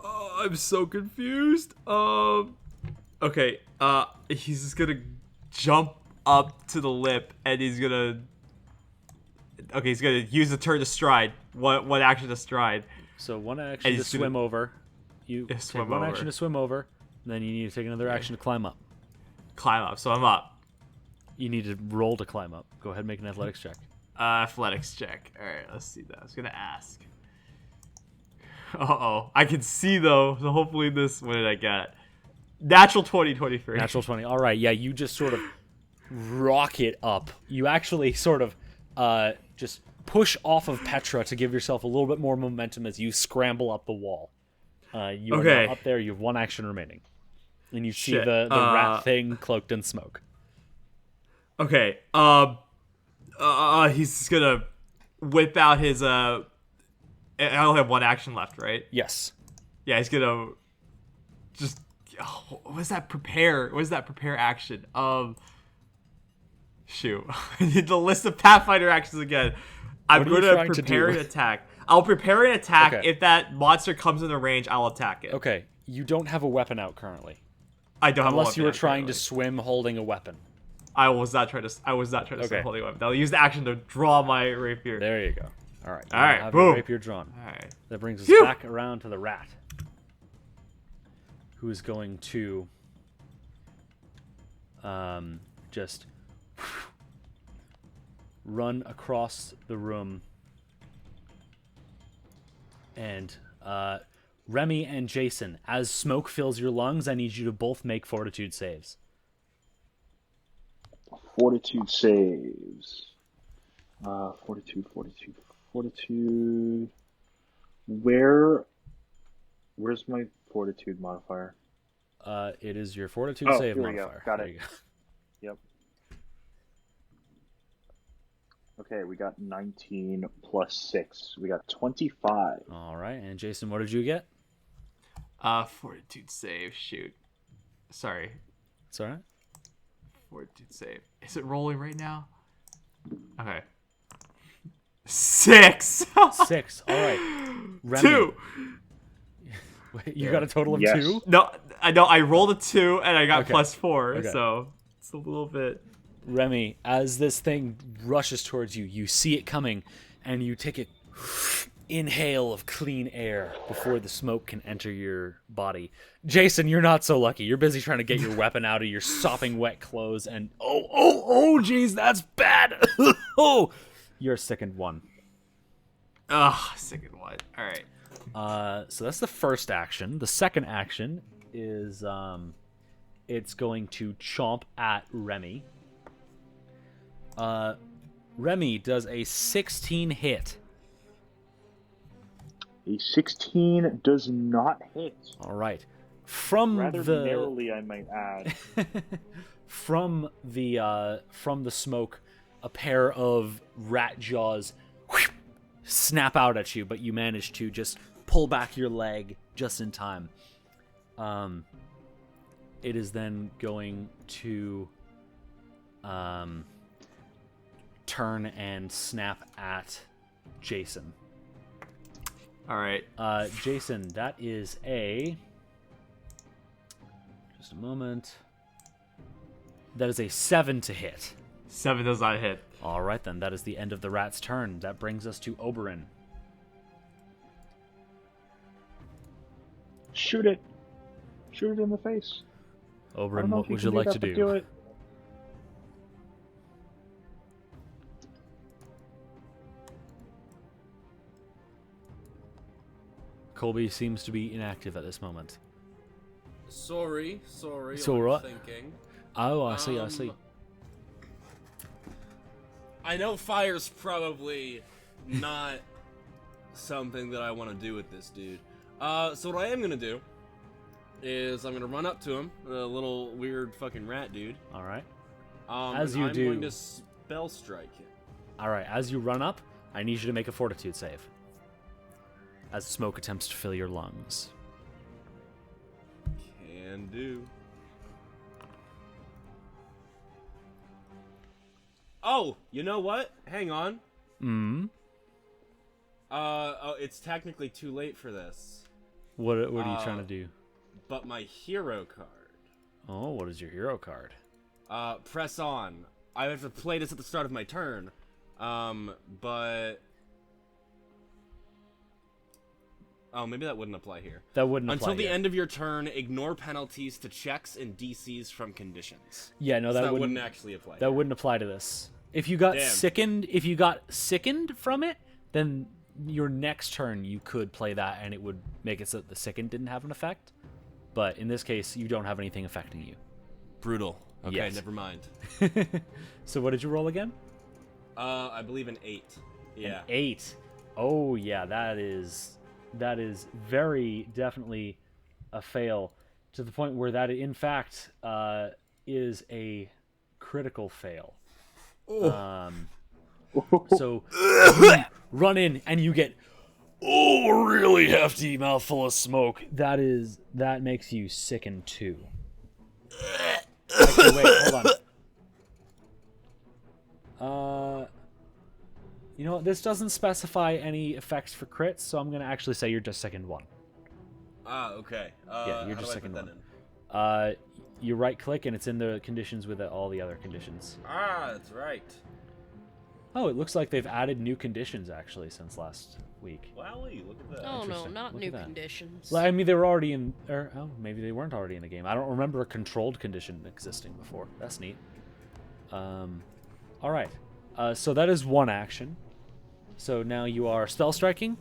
I'm so confused. Okay. He's just gonna jump up to the lip, and he's gonna. Okay, he's gonna use the turn to stride. One action to stride.
So one action to swim over. You take one action to swim over, and then you need to take another action to climb up.
Climb up. So I'm up.
You need to roll to climb up. Go ahead and make an athletics check.
Athletics check. All right, let's see that. I was gonna ask. Uh-oh. I can see though. So hopefully this. What did I get? Natural 20, 23.
Natural 20. All right. Yeah, you just sort of rocket up. You actually sort of just push off of Petra to give yourself a little bit more momentum as you scramble up the wall. You are now up there. You have one action remaining, and you see the rat thing cloaked in smoke.
Okay. He's just gonna whip out his I only have one action left, right?
Yes.
Yeah, he's gonna just. What was that prepare? What is that prepare action? Shoot. I need the list of Pathfinder actions again. I'm going to prepare an attack. I'll prepare an attack.
Okay.
If that monster comes in the range, I'll attack it.
Okay. You don't have a weapon out currently.
I don't have a weapon.
Unless you were trying to swim holding a weapon.
I was not trying to swim holding a weapon. I'll use the action to draw my rapier.
There you go. All right.
All right.
Have
Boom.
your rapier drawn.
All right.
That brings us back around to the rat, who is going to just run across the room. And Remy and Jason, as smoke fills your lungs, I need you to both make fortitude saves.
Fortitude saves. Fortitude. Where's my fortitude modifier?
It is your fortitude save
here we
modifier.
Go. Got
there
it.
You go.
Yep. Okay, we got 19 plus 6. We got 25.
All right, and Jason, what did you get?
Fortitude save. Shoot. Sorry.
It's all right.
Fortitude save. Is it rolling right now? Okay. 6.
6. All right. Remy.
2.
Wait, you got a total of 2?
No, I know. I rolled a 2 and I got
Okay.
plus 4,
Okay.
so it's a little bit.
Remy, as this thing rushes towards you, you see it coming, and you take a inhale of clean air before the smoke can enter your body. Jason, you're not so lucky. You're busy trying to get your weapon out of your sopping wet clothes, and geez, that's bad. Oh, you're sickened 1.
Second one. All right.
So that's the first action. The second action is it's going to chomp at Remy. Remy does a 16 hit.
A 16 does not hit.
All right. From
Rather
the
narrowly, I might add.
from the smoke, a pair of rat jaws snap out at you, but you manage to just pull back your leg just in time. It is then going to turn and snap at Jason.
All right.
Jason, that is a... Just a moment. That is a 7 to hit.
7 does not hit.
All right, then. That is the end of the rat's turn. That brings us to Oberon.
Shoot it. Shoot it in the face. I don't
Oberon,
know
what
if
would
can
you like
that,
to
but
do?
it.
Colby seems to be inactive at this moment.
Sorry.
It's all right.
Thinking.
Oh, I see.
I know fire's probably not something that I want to do with this dude. So what I am gonna do is I'm gonna run up to him, the little weird fucking rat dude.
All right.
And I'm going to spell strike him.
All right, as you run up, I need you to make a fortitude save. As smoke attempts to fill your lungs.
Can do. Oh, you know what? Hang on. It's technically too late for this.
What are you trying to do?
But my hero card.
Oh, what is your hero card?
Press on. I have to play this at the start of my turn. But... Oh, maybe that wouldn't apply here.
That wouldn't apply
Until the
here.
end of your turn, ignore penalties to checks and DCs from conditions.
Yeah, no,
So
that
wouldn't actually apply.
That wouldn't apply to this. If you got
Damn.
sickened from it, then your next turn you could play that and it would make it so that the sicken didn't have an effect. But in this case, you don't have anything affecting you.
Brutal. Okay,
Yes.
never mind.
So what did you roll again?
I believe an 8. Yeah.
8. Oh yeah, that is very definitely a fail, to the point where that in fact is a critical fail. So you run in and you get a really hefty mouthful of smoke. That makes you sicken too. Actually, wait, hold on. You know what? This doesn't specify any effects for crits, so I'm gonna actually say you're just second one.
Okay.
Yeah, you're
how
just
do I
second
put
one.
that in?
You right click and it's in the conditions with all the other conditions.
That's right.
Oh, it looks like they've added new conditions actually since last week.
Wowie, look at that.
Oh no,
Interesting.
not
Look
new
at that.
conditions.
Well, I mean, they were already in, or oh, maybe they weren't already in the game. I don't remember a controlled condition existing before. That's neat. All right. So that is one action. So now you are spell striking.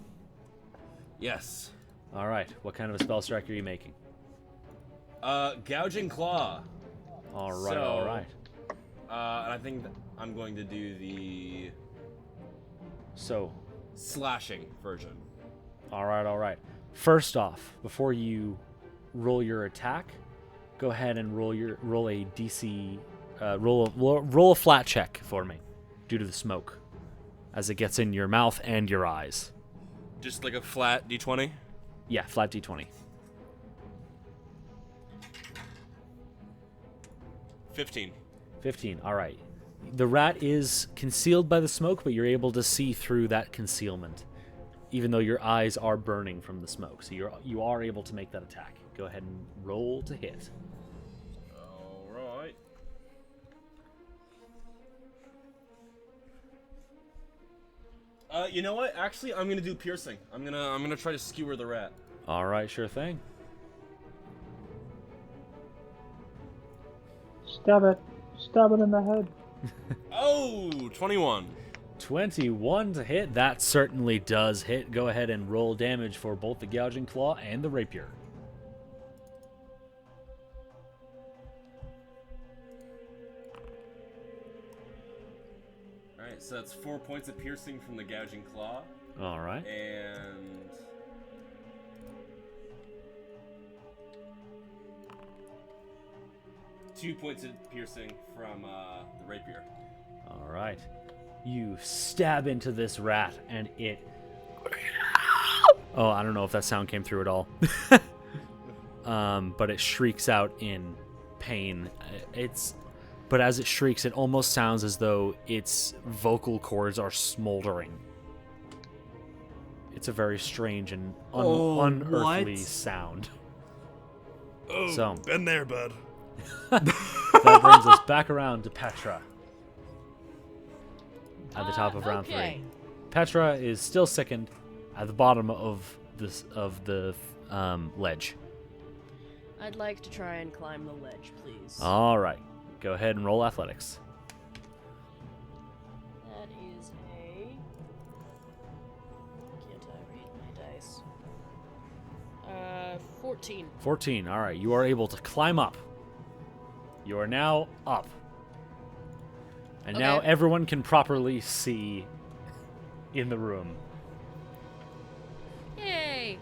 Yes.
All right. What kind of a spell strike are you making?
Gouging Claw.
All right.
So-
all right.
And I think I'm going to do the
So,
slashing version.
all right. All right. First off, before you roll your attack, go ahead and roll a DC. Roll a flat check for me, due to the smoke, as it gets in your mouth and your eyes.
Just like a flat D20?
Yeah, flat D20.
15.
15. All right. The rat is concealed by the smoke, but you're able to see through that concealment, even though your eyes are burning from the smoke. So you are able to make that attack. Go ahead and roll to hit.
Alright. You know what? Actually, I'm gonna do piercing. I'm gonna try to skewer the rat.
All right, sure thing.
Stab it. Stab it in the head.
Oh, 21.
21 to hit. That certainly does hit. Go ahead and roll damage for both the gouging claw and the rapier.
Alright, so that's 4 points of piercing from the gouging claw.
All right.
And 2 points of piercing from the rapier.
All right. You stab into this rat, and it... Oh, I don't know if that sound came through at all. But it shrieks out in pain. But as it shrieks, it almost sounds as though its vocal cords are smoldering. It's a very strange and unearthly sound.
Oh,
So,
been there, bud.
that brings us back around to Petra. At the top of round 3. Petra is still sickened at the bottom of the ledge.
I'd like to try and climb the ledge, please.
All right. Go ahead and roll athletics.
That is a... Can't I read my dice? 14.
14. All right. You are able to climb up. You are now up. And now
Okay.
everyone can properly see in the room.
Yay!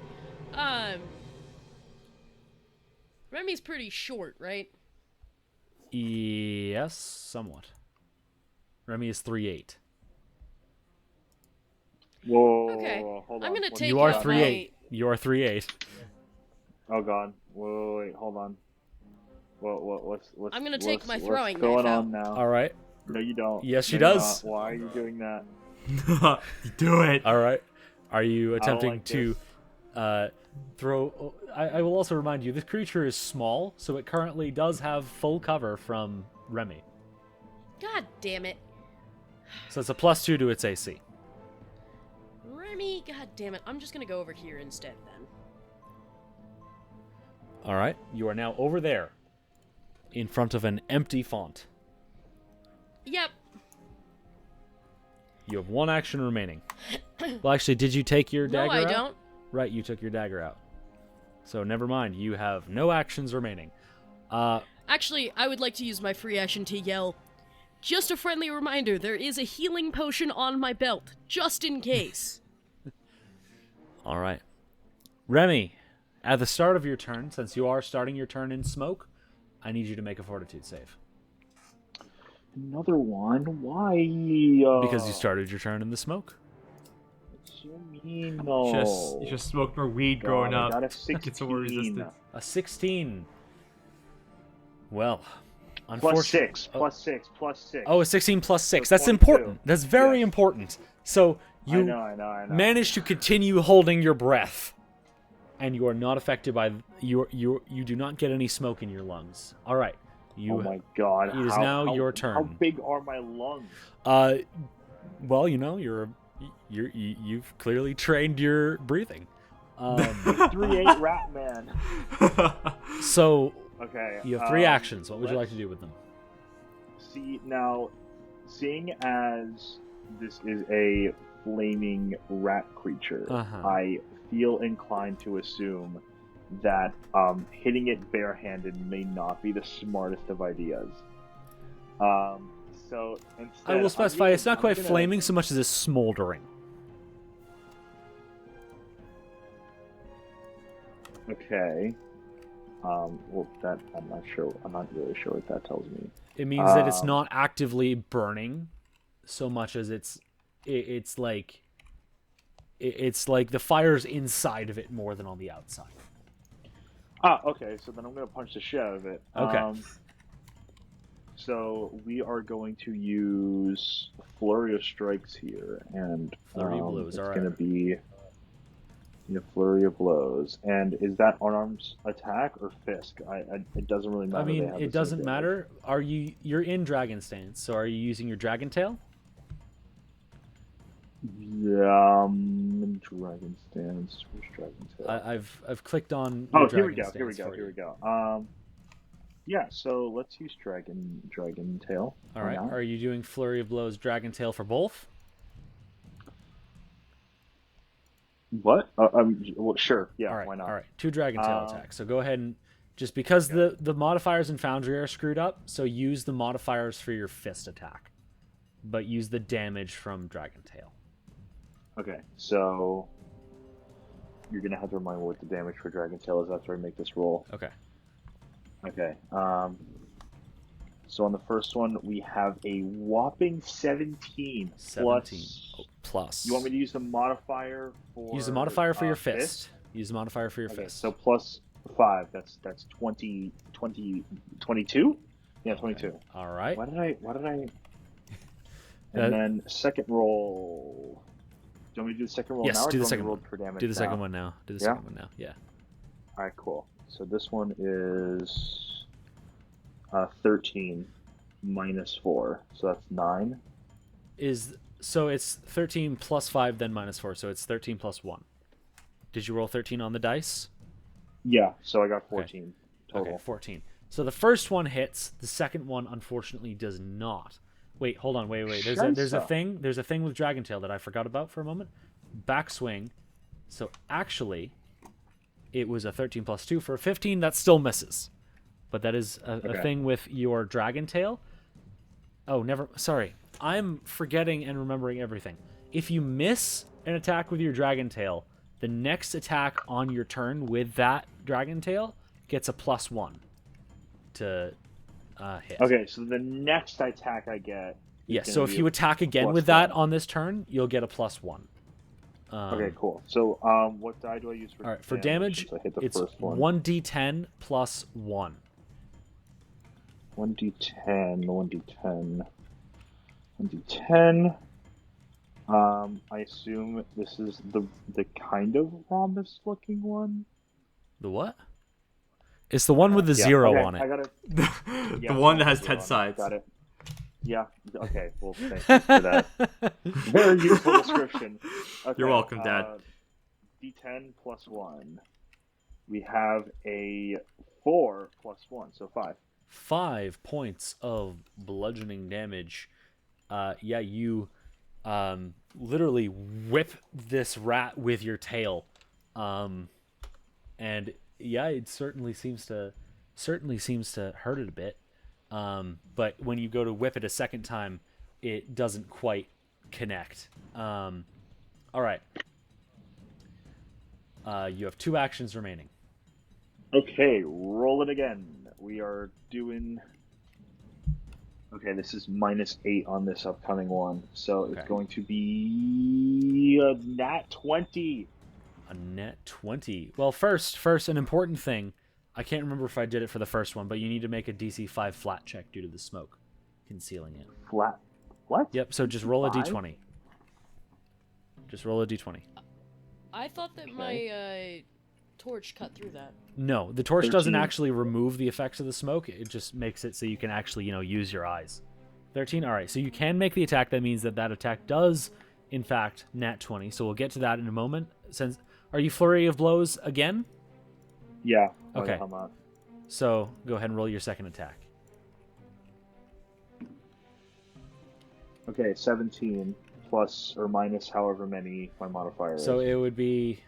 Remy's pretty short, right?
Yes, somewhat. Remy is 3'8".
Whoa,
Okay.
hold on.
I'm gonna
What-
take
You are
out
3'8". You are 3'8".
Oh god. Wait, hold on. What's
I'm gonna take my
what's
throwing
going
knife
on now?
All right.
No, you don't.
Yes, she
No, you're
does.
not. Why are you doing that?
Do it.
All right. Are you
don't
attempting
like
to throw... I will also remind you, this creature is small, so it currently does have full cover from Remy.
God damn it.
So it's a +2 to its AC.
Remy, god damn it. I'm just gonna go over here instead then.
All right. You are now over there in front of an empty font.
Yep.
You have 1 action remaining. Well, actually, did you take your
No,
dagger
I
out?
don't.
Right, you took your dagger out. So never mind. You have no actions remaining.
Actually, I would like to use my free action to yell, just a friendly reminder, there is a healing potion on my belt, just in case.
All right. Remy, at the start of your turn, since you are starting your turn in smoke, I need you to make a fortitude save.
Another one? Why?
Because you started your turn in the smoke.
So mean, no.
You just smoked more weed
God,
growing
I
up.
got a
Get some more
16.
resistance.
A 16. Well,
Plus
unfortunately...
6, plus 6, plus 6.
Oh, a 16 plus 6.
So
That's
22.
important. That's very
Yes.
important. So you
I know.
manage to continue holding your breath, and you are not affected by you do not get any smoke in your lungs. All right.
Oh my god.
It is now your turn.
How big are my lungs?
Well, you know, you've clearly trained your breathing.
3'8" rat man.
So
Okay.
you have 3 actions. What would you like to do with them?
See, now, seeing as this is a flaming rat creature,
Uh-huh.
I feel inclined to assume that hitting it barehanded may not be the smartest of ideas. So instead,
I will specify it's not quite
gonna-
flaming so much as it's smoldering.
Okay. Well, that I'm not sure. I'm not really sure what that tells me.
It means that it's not actively burning so much as it's like the fire's inside of it more than on the outside.
Okay. So then I'm gonna punch the shit out of it.
Okay.
So we are going to use flurry of strikes here, and
Flurry of blows,
it's
alright.
going to be flurry of blows. And is that unarmed attack or fisk? It doesn't really matter.
I
They
mean,
have
it
the same
doesn't
damage.
matter. You're in dragon stance, so are you using your dragon tail?
Yeah, dragon stance. Where's dragon tail?
I've clicked on.
Oh,
your
here we
dragon
go. Here we
stance
go.
for
Here
you.
we go. Yeah. So let's use dragon tail.
All
Why
right.
not?
Are you doing flurry of blows, dragon tail for both?
What? Well, sure. Yeah.
All right.
Why not?
All right. 2 dragon tail attacks. So go ahead and just because the modifiers in Foundry are screwed up, so use the modifiers for your fist attack, but use the damage from dragon tail.
Okay, so you're gonna have to remind me what the damage for Dragon Tail is after I make this roll.
Okay.
Okay. So on the first one, we have a whopping 17.
17
Plus.
plus.
You want me to use the modifier for?
Use the modifier for your fist. Use the modifier for your
Okay,
fist.
so plus 5. That's 20, 22? Yeah, 22.
All right.
Why did I? And then second roll. Do you want me to do the second roll
Yes,
now? Or
do the
you want me to
second
roll
one.
for damage
Do the second
now?
one now. Do the
Yeah?
second one now. Yeah.
All right, cool. So this one is 13 minus 4, so that's 9.
So it's 13 plus 5, then minus 4, so it's 13 plus 1. Did you roll 13 on the dice?
Yeah, so I got 14 total.
Okay, 14. So the first one hits. The second one, unfortunately, does not. Wait, hold on. Wait. There's a thing with Dragontail that I forgot about for a moment. Backswing. So actually, it was a 13 plus 2 for a 15. That still misses. But that is a thing with your Dragontail. Oh, sorry. I'm forgetting and remembering everything. If you miss an attack with your Dragontail, the next attack on your turn with that Dragontail gets a +1 to hit.
Okay, so the next attack I get.
Yes, so if you attack again with that on this turn, you'll get a +1.
Okay, cool. So what die do I use for?
All right, for damage,
I hit the
it's
first one.
1d10 plus 1.
1d10. I assume this is the kind of rhombus looking one.
The what? It's the one with the 0 on it.
I got it.
The one that has 10 sides.
Got it. Yeah. Okay. Well, thank you for that. Very useful description. Okay,
You're welcome, Dad.
D10 plus 1. We have a 4 plus 1, so 5.
5 points of bludgeoning damage. You literally whip this rat with your tail, and yeah, it certainly seems to hurt it a bit. But when you go to whip it a second time, it doesn't quite connect. All right. You have 2 actions remaining.
Okay, roll it again. We are doing. Okay, this is -8 on this upcoming one, so it's going to be a nat 20.
A nat 20. Well, first, an important thing. I can't remember if I did it for the first one, but you need to make a DC 5 flat check due to the smoke concealing it.
Flat? What?
Yep, so just roll a
D5?
d20. Just roll a d20.
I thought that my torch cut through that.
No, the torch doesn't
13.
actually remove the effects of the smoke. It just makes it so you can actually, use your eyes. 13. All right, so you can make the attack. That means that attack does, in fact, nat 20. So we'll get to that in a moment. Are you flurry of blows again?
Yeah.
Okay.
I'm not.
So go ahead and roll your second attack.
Okay, 17 plus or minus however many my modifier is.
So it would be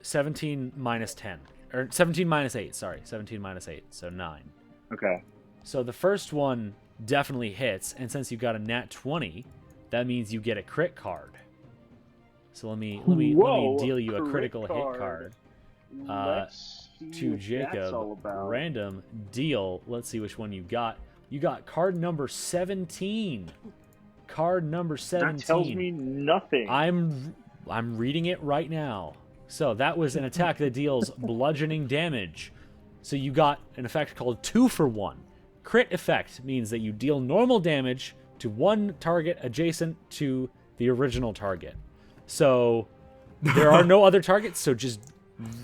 17 minus 10. Or 17 minus 8, sorry. 17 minus 8, so 9.
Okay.
So the first one definitely hits, and since you got a nat 20, that means you get a crit card. So let me deal you a critical hit card.
Let's see
To
what
Jacob,
that's all about.
random deal. Let's see which one you got. You got card number 17. Card number 17.
That tells me nothing.
I'm reading it right now. So that was an attack that deals bludgeoning damage. So you got an effect called 2 for 1. Crit effect means that you deal normal damage to one target adjacent to the original target. So there are no other targets, so just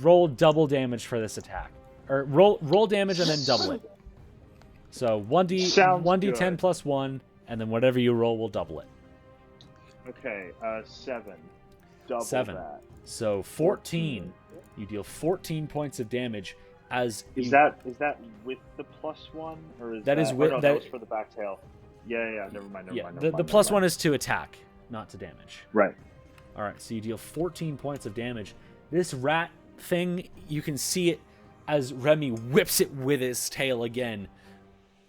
roll double damage for this attack. Or roll damage and then double it. So 1d10
good.
plus 1, and then whatever you roll will double it.
Okay, 7. Double
7.
that.
So 14. You deal 14 points of damage as
Is that with the +1 or is
That is
oh,
with-
no,
that-
that was for the back tail. Yeah, never mind.
the plus 1 is to attack, not to damage.
Right.
All right, so you deal 14 points of damage. This rat thing, you can see it as Remy whips it with his tail again.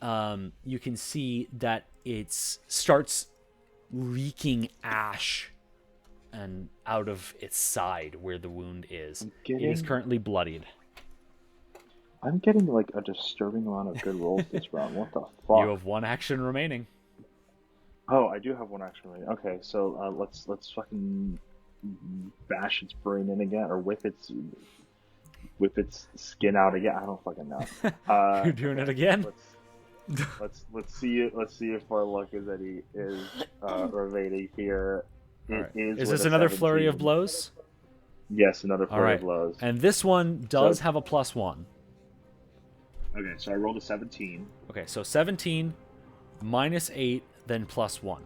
You can see that it starts leaking ash and out of its side where the wound is. It is currently bloodied.
I'm getting like a disturbing amount of good rolls this round. What the fuck?
You have 1 action remaining.
Oh, I do have 1 action remaining. Okay, so let's fucking bash its brain in again, or whip its skin out again. I don't fucking know.
You're doing it again.
Let's see if our luck is evading here.
Right.
Is
Is
with
this
a
another flurry of
17.
blows?
Yes, another
All
flurry
right.
of blows.
And this one does
So-
have a +1.
Okay, so I rolled a 17.
Okay, so 17 -8, then +1.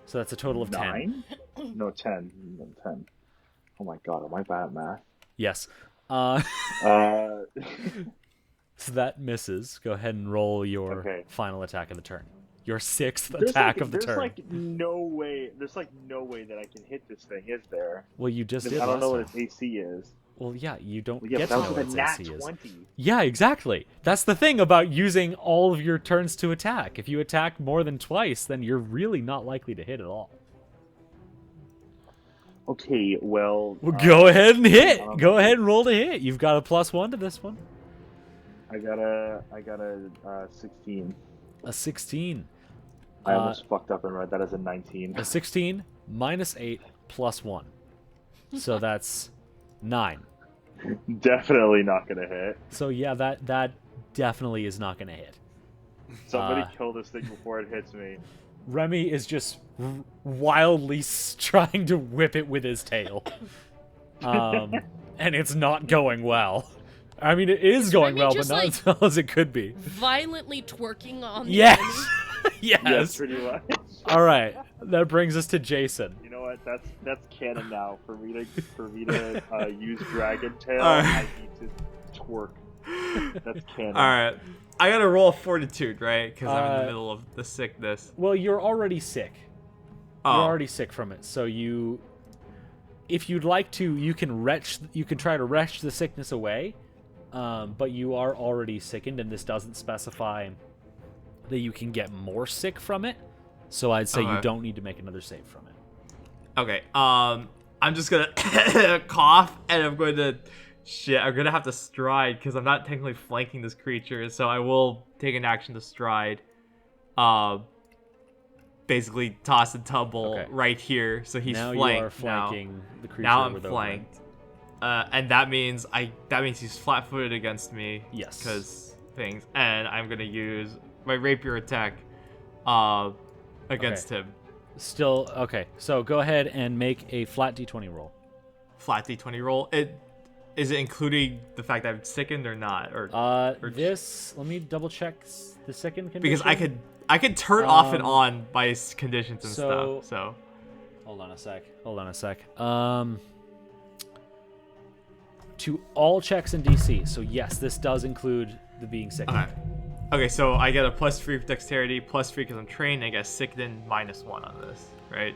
So that's a total of 10.
9? No, 10. 10. Oh my god, am I bad at math?
Yes.
Uh,
So that misses. Go ahead and roll your
Okay.
final attack of the turn. Your 6th attack of the turn.
There's like no way that I can hit this thing, is there?
Well, you just did
I don't know what
last
its
time.
AC is.
Well, yeah, you don't
Yeah,
get
but
to
that
know
was
what
with a
its
nat
AC is.
20.
Yeah, exactly. That's the thing about using all of your turns to attack. If you attack more than twice, then you're really not likely to hit at all.
Okay, well...
Go ahead and hit.
I don't
Go
know.
ahead and roll to hit. You've got a +1 to this one.
I got a 16.
A 16.
I almost fucked up and read that as a 19.
A 16 -8 +1. So that's 9.
Definitely not gonna hit.
So yeah, that definitely is not going to hit.
Somebody kill this thing before it hits me.
Remy is just wildly trying to whip it with his tail. And it's not going well. I mean, it is going
Remy
well, but
just,
not
like,
as well as it could be.
Violently twerking on the
Yes!
enemy.
Yes!
Yes, pretty much.
All right, that brings us to Jason.
You know what? That's canon now. For me to use Dragon Tail,
Alright.
I need to twerk. That's canon.
All right, I gotta roll fortitude, right? Because I'm in the
Uh,
middle of the sickness.
Well, you're already sick.
Oh,
You're already sick from it, so if you'd like to, you can try to retch the sickness away, but you are already sickened, and this doesn't specify that you can get more sick from it. So I'd say you
Okay.
don't need to make another save from it.
Okay. I'm just gonna cough, and I'm going to. Shit, I'm gonna have to stride because I'm not technically flanking this creature, so I will take an action to stride. Basically toss and tumble
Okay.
right here, so he's
Now
flanked.
you are flanking the creature.
Now I'm
with Overrun.
flanked, and that means he's flat-footed against me.
Yes.
Because things, and I'm gonna use my rapier attack, against him.
Still okay. So go ahead and make a flat d20 roll.
Flat d20 roll. Is it including the fact that I'm sickened or not? Or
This. Let me double check the second condition.
because I could turn off and
Um,
on by conditions and
so-
stuff. So
Hold on a sec. To all checks in DC. So yes, this does include the being sick.
okay, so I get a +3 dexterity, +3 because I'm trained. I get sickened -1 on this, right?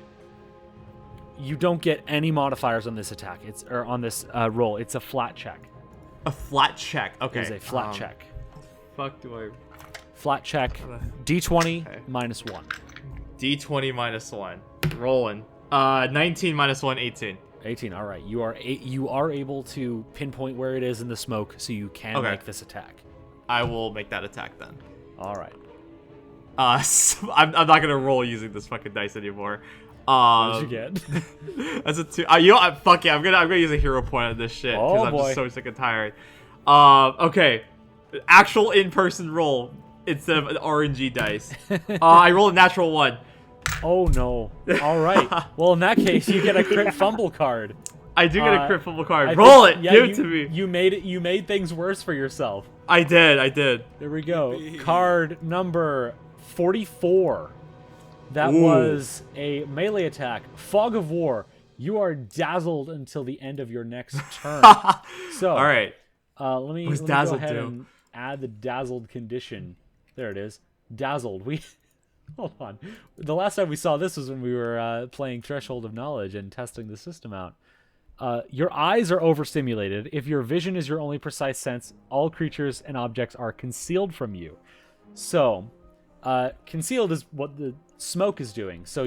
You don't get any modifiers on this attack. On this roll. It's a flat check.
A flat check. Okay.
It is a flat check.
Fuck do I?
Flat check. D20
Okay.
-1.
D20 -1. Rolling. 19 -1, 18.
18. All right. You are able to pinpoint where it is in the smoke, so you can
Okay.
make this attack.
I will make that attack then.
All right.
So I'm not gonna roll using this fucking dice anymore.
What did you get?
That's a 2. You know what? Fuck yeah, I'm gonna use a hero point on this shit because
Oh,
I'm
boy.
just so sick and tired. Okay, actual in-person roll instead of an RNG dice. I rolled a natural 1.
Oh no. All right. Well, in that case, you get a crit fumble card.
I do get a crit fumble card.
I
Roll
think-
it.
yeah,
Give it to me.
You made things worse for yourself.
I did.
There we go. Card number 44. That
Ooh.
was a melee attack. Fog of War. You are dazzled until the end of your next turn. So,
All right.
let me
What does
go
dazzled
ahead
do?
and add the dazzled condition. There it is. Dazzled. Hold on. The last time we saw this was when we were playing Threshold of Knowledge and testing the system out. Your eyes are overstimulated. If your vision is your only precise sense, all creatures and objects are concealed from you. So, concealed is what the smoke is doing. So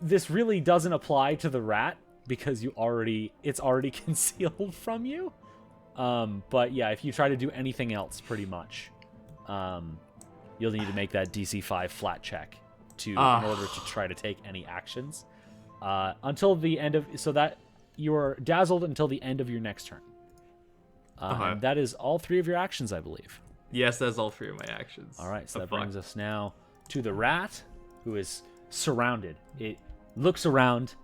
this really doesn't apply to the rat because it's already concealed from you. But yeah, if you try to do anything else, pretty much, you'll need to make that DC 5 flat check in order to try to take any actions until the end of, so that you're dazzled until the end of your next turn. And that is all 3 of your actions, I believe.
Yes, that's all 3 of my actions.
All right, so that brings us now to the rat, who is surrounded. It looks around,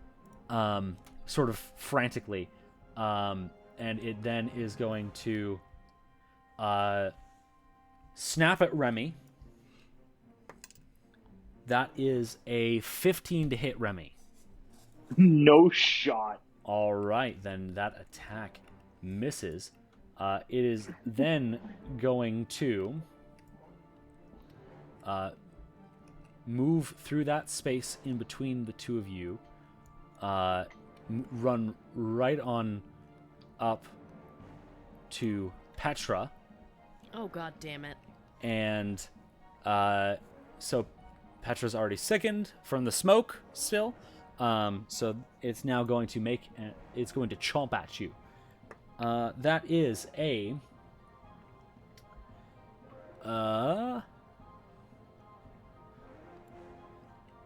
sort of frantically, and it then is going to snap at Remy. That is a 15 to hit Remy.
No shot.
All right, then that attack misses. It is then going to move through that space in between the two of you, run right on up to Petra.
Oh, god damn it.
And so Petra's already sickened from the smoke still. So it's now going to it's going to chomp at you. That is a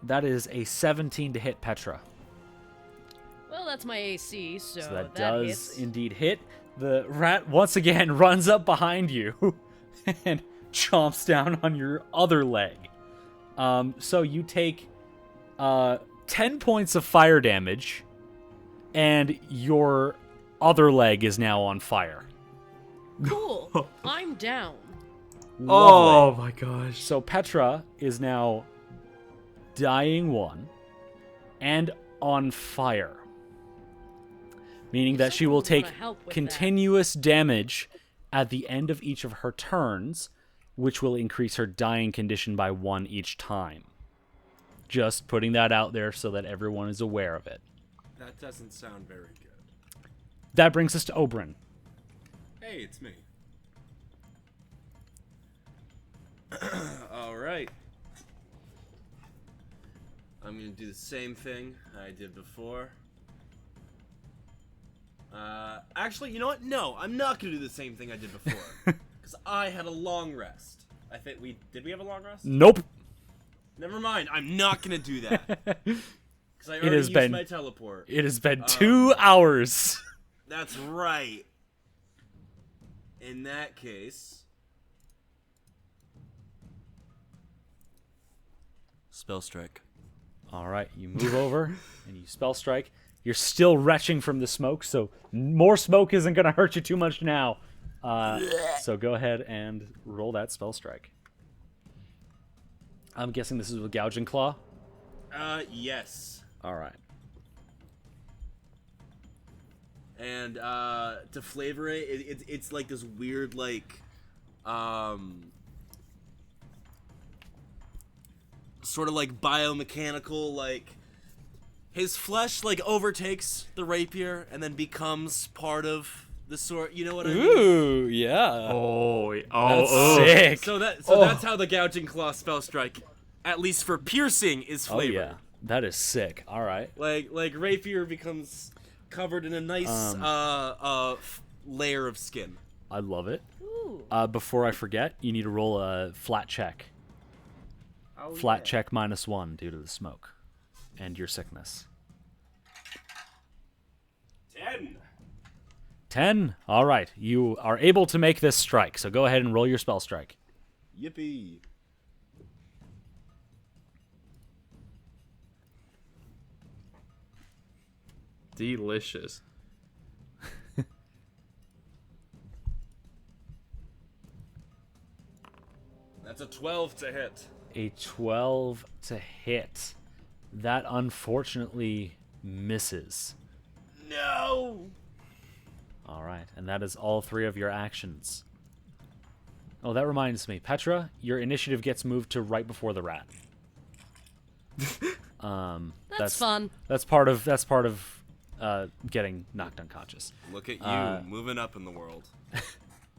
that is a 17 to hit Petra.
Well, that's my AC, so
That
that
does
hits.
indeed hit. The rat once again runs up behind you and chomps down on your other leg. So you take 10 points of fire damage, and your other leg is now on fire.
Cool. I'm down.
Oh my gosh.
So Petra is now dying 1 and on fire, meaning that she will take continuous damage at the end of each of her turns, which will increase her dying condition by 1 each time. Just putting that out there so that everyone is aware of it.
That doesn't sound very good.
That brings us to Oberyn.
Hey, it's me. All right. I'm gonna do the same thing I did before. Actually, you know what? No, I'm not gonna do the same thing I did before, because I had a long rest. I think did we have a long rest?
Nope.
Never mind. I'm not gonna do that because I already used my teleport.
It has been 2 hours.
That's right. In that case, spell strike.
All right, you move over and you spell strike. You're still retching from the smoke, so more smoke isn't going to hurt you too much now. So go ahead and roll that spell strike. I'm guessing this is with Gouging Claw?
Yes.
All right.
And to flavor it, it's like this weird, like, sort of like biomechanical, like, his flesh like overtakes the rapier and then becomes part of the sword. You know what I mean?
Ooh, yeah.
Oh,
Sick.
So that's how the Gouging Claw spell strike, at least for piercing, is flavored.
Oh yeah, that is sick. All right.
Like rapier becomes covered in a nice layer of skin.
I love it.
Ooh.
Before I forget, you need to roll a flat check.
Oh,
Flat check -1 due to the smoke and your sickness.
10.
10. All right. You are able to make this strike, so go ahead and roll your spell strike.
Yippee.
delicious.
That's a 12 to hit.
A 12 to hit. That unfortunately misses.
No!
All right, and that is all 3 of your actions. Oh, that reminds me. Petra, your initiative gets moved to right before the rat.
That's fun.
That's part of getting knocked unconscious.
Look at you, moving up in the world.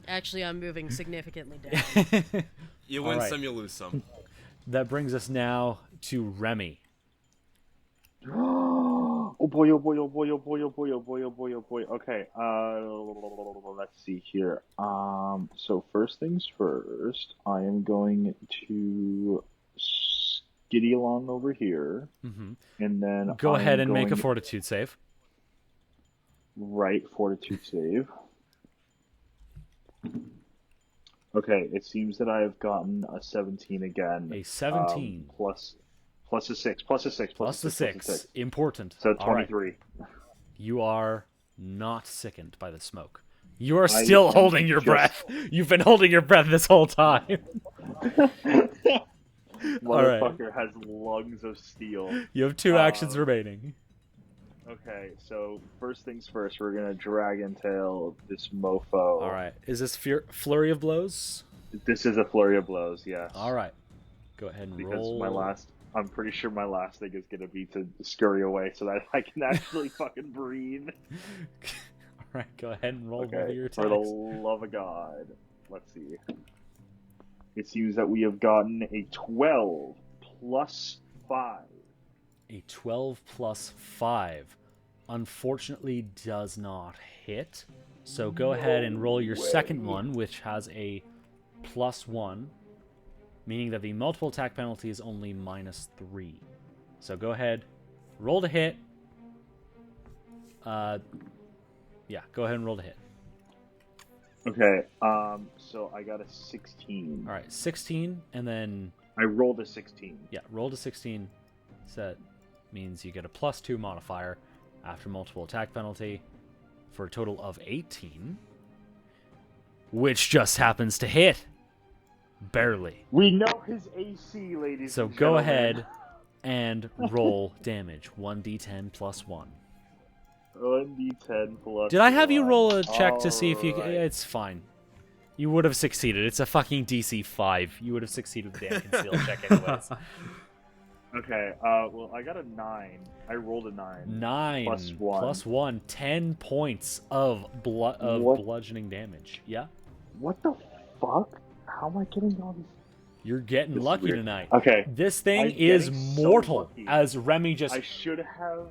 Actually, I'm moving significantly down.
You win
Alright.
some, you lose some.
That brings us now to Remy.
Oh boy, oh boy, oh boy, oh boy, oh boy, oh boy, oh boy, oh boy. Okay, let's see here. So first things first, I am going to skiddy along over here, and then
Go ahead and make a
going-
fortitude save.
Right, fortitude save. Okay, it seems that I have gotten a 17 again.
A 17.
Plus a 6.
Plus the 6. Important.
So
All right.
23.
You are not sickened by the smoke. You are still holding your breath. You've been holding your breath this whole time.
Motherfucker has lungs of steel.
You have 2 actions remaining.
Okay, so first things first, we're gonna dragon tail this mofo.
All right. Is this flurry of blows?
This is a flurry of blows, yes.
All right. Go ahead and
Because
roll.
I'm pretty sure my last thing is gonna be to scurry away so that I can actually fucking breathe.
All right. Go ahead and roll one of your
Okay, for the
attacks.
love of God. Let's see. It seems that we have gotten a 12 plus 5.
A 12 plus 5 unfortunately does not hit. So go ahead and roll your second one, which has a +1, meaning that the multiple attack penalty is only -3. So go ahead, roll to hit. Yeah, go ahead and roll to hit.
Okay, so I got a 16.
All right, 16, and then
I rolled a 16.
yeah, roll to 16. So that means you get a +2 modifier after multiple attack penalty for a total of 18, which just happens to hit. Barely.
We know his AC, ladies
So
and
go
gentlemen.
ahead and roll damage. 1d10 plus 1.
1d10 plus
Did I have you
1.
roll a check to see if you...
Alright.
It's fine. You would have succeeded. It's a fucking DC 5. You would have succeeded with the damn concealed check anyways.
Okay, well, I got a 9. I rolled a 9.
9
Plus
1. 10 points of
What?
bludgeoning damage. Yeah?
What the fuck? How am I getting all these?
You're getting
This is
lucky
weird.
tonight.
Okay,
This thing
I'm
is
getting so
mortal.
lucky.
As Remy just...
I should have...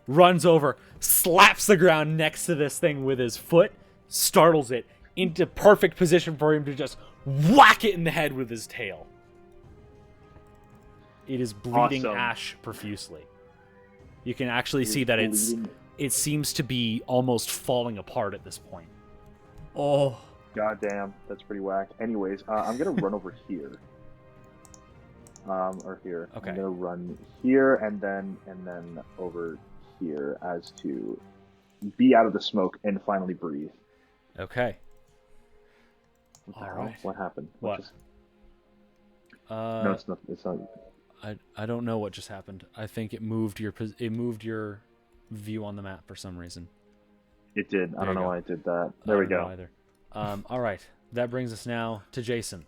runs over, slaps the ground next to this thing with his foot, startles it into perfect position for him to just whack it in the head with his tail. It is bleeding
Awesome.
ash profusely. You can actually see that it seems to be almost falling apart at this point.
Oh.
Goddamn, that's pretty whack. Anyways, I'm gonna run over here. Or here.
Okay.
I'm gonna run here and then over here as to be out of the smoke and finally breathe.
Okay.
What the
All
hell?
right.
What happened?
What?
Just... No, it's not. It's not.
I don't know what just happened. I think it moved your view on the map for some reason.
It did. I
There
don't
you
know
go.
why I did that. There we
I don't know
go.
either. All right. That brings us now to Jason.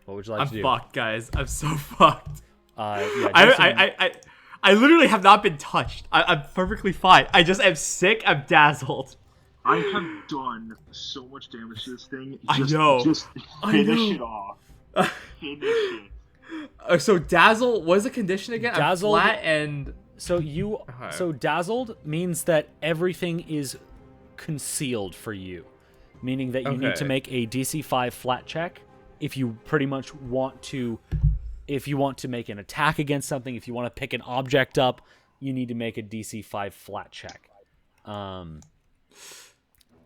What would you like
I'm
to do?
fucked, guys. I'm so fucked.
Yeah, Jason,
I literally have not been touched. I'm perfectly fine. I just am sick. I'm dazzled.
I have done so much damage to this thing.
I know.
Just
I
finish
know.
it off. Finish it.
So dazzle. What is the condition again? I'm
Dazzled-
flat and
So dazzled means that everything is concealed for you, meaning that you need to
Okay.
make a DC 5 flat check if you pretty much want to. If you want to make an attack against something, if you want to pick an object up, you need to make a DC 5 flat check.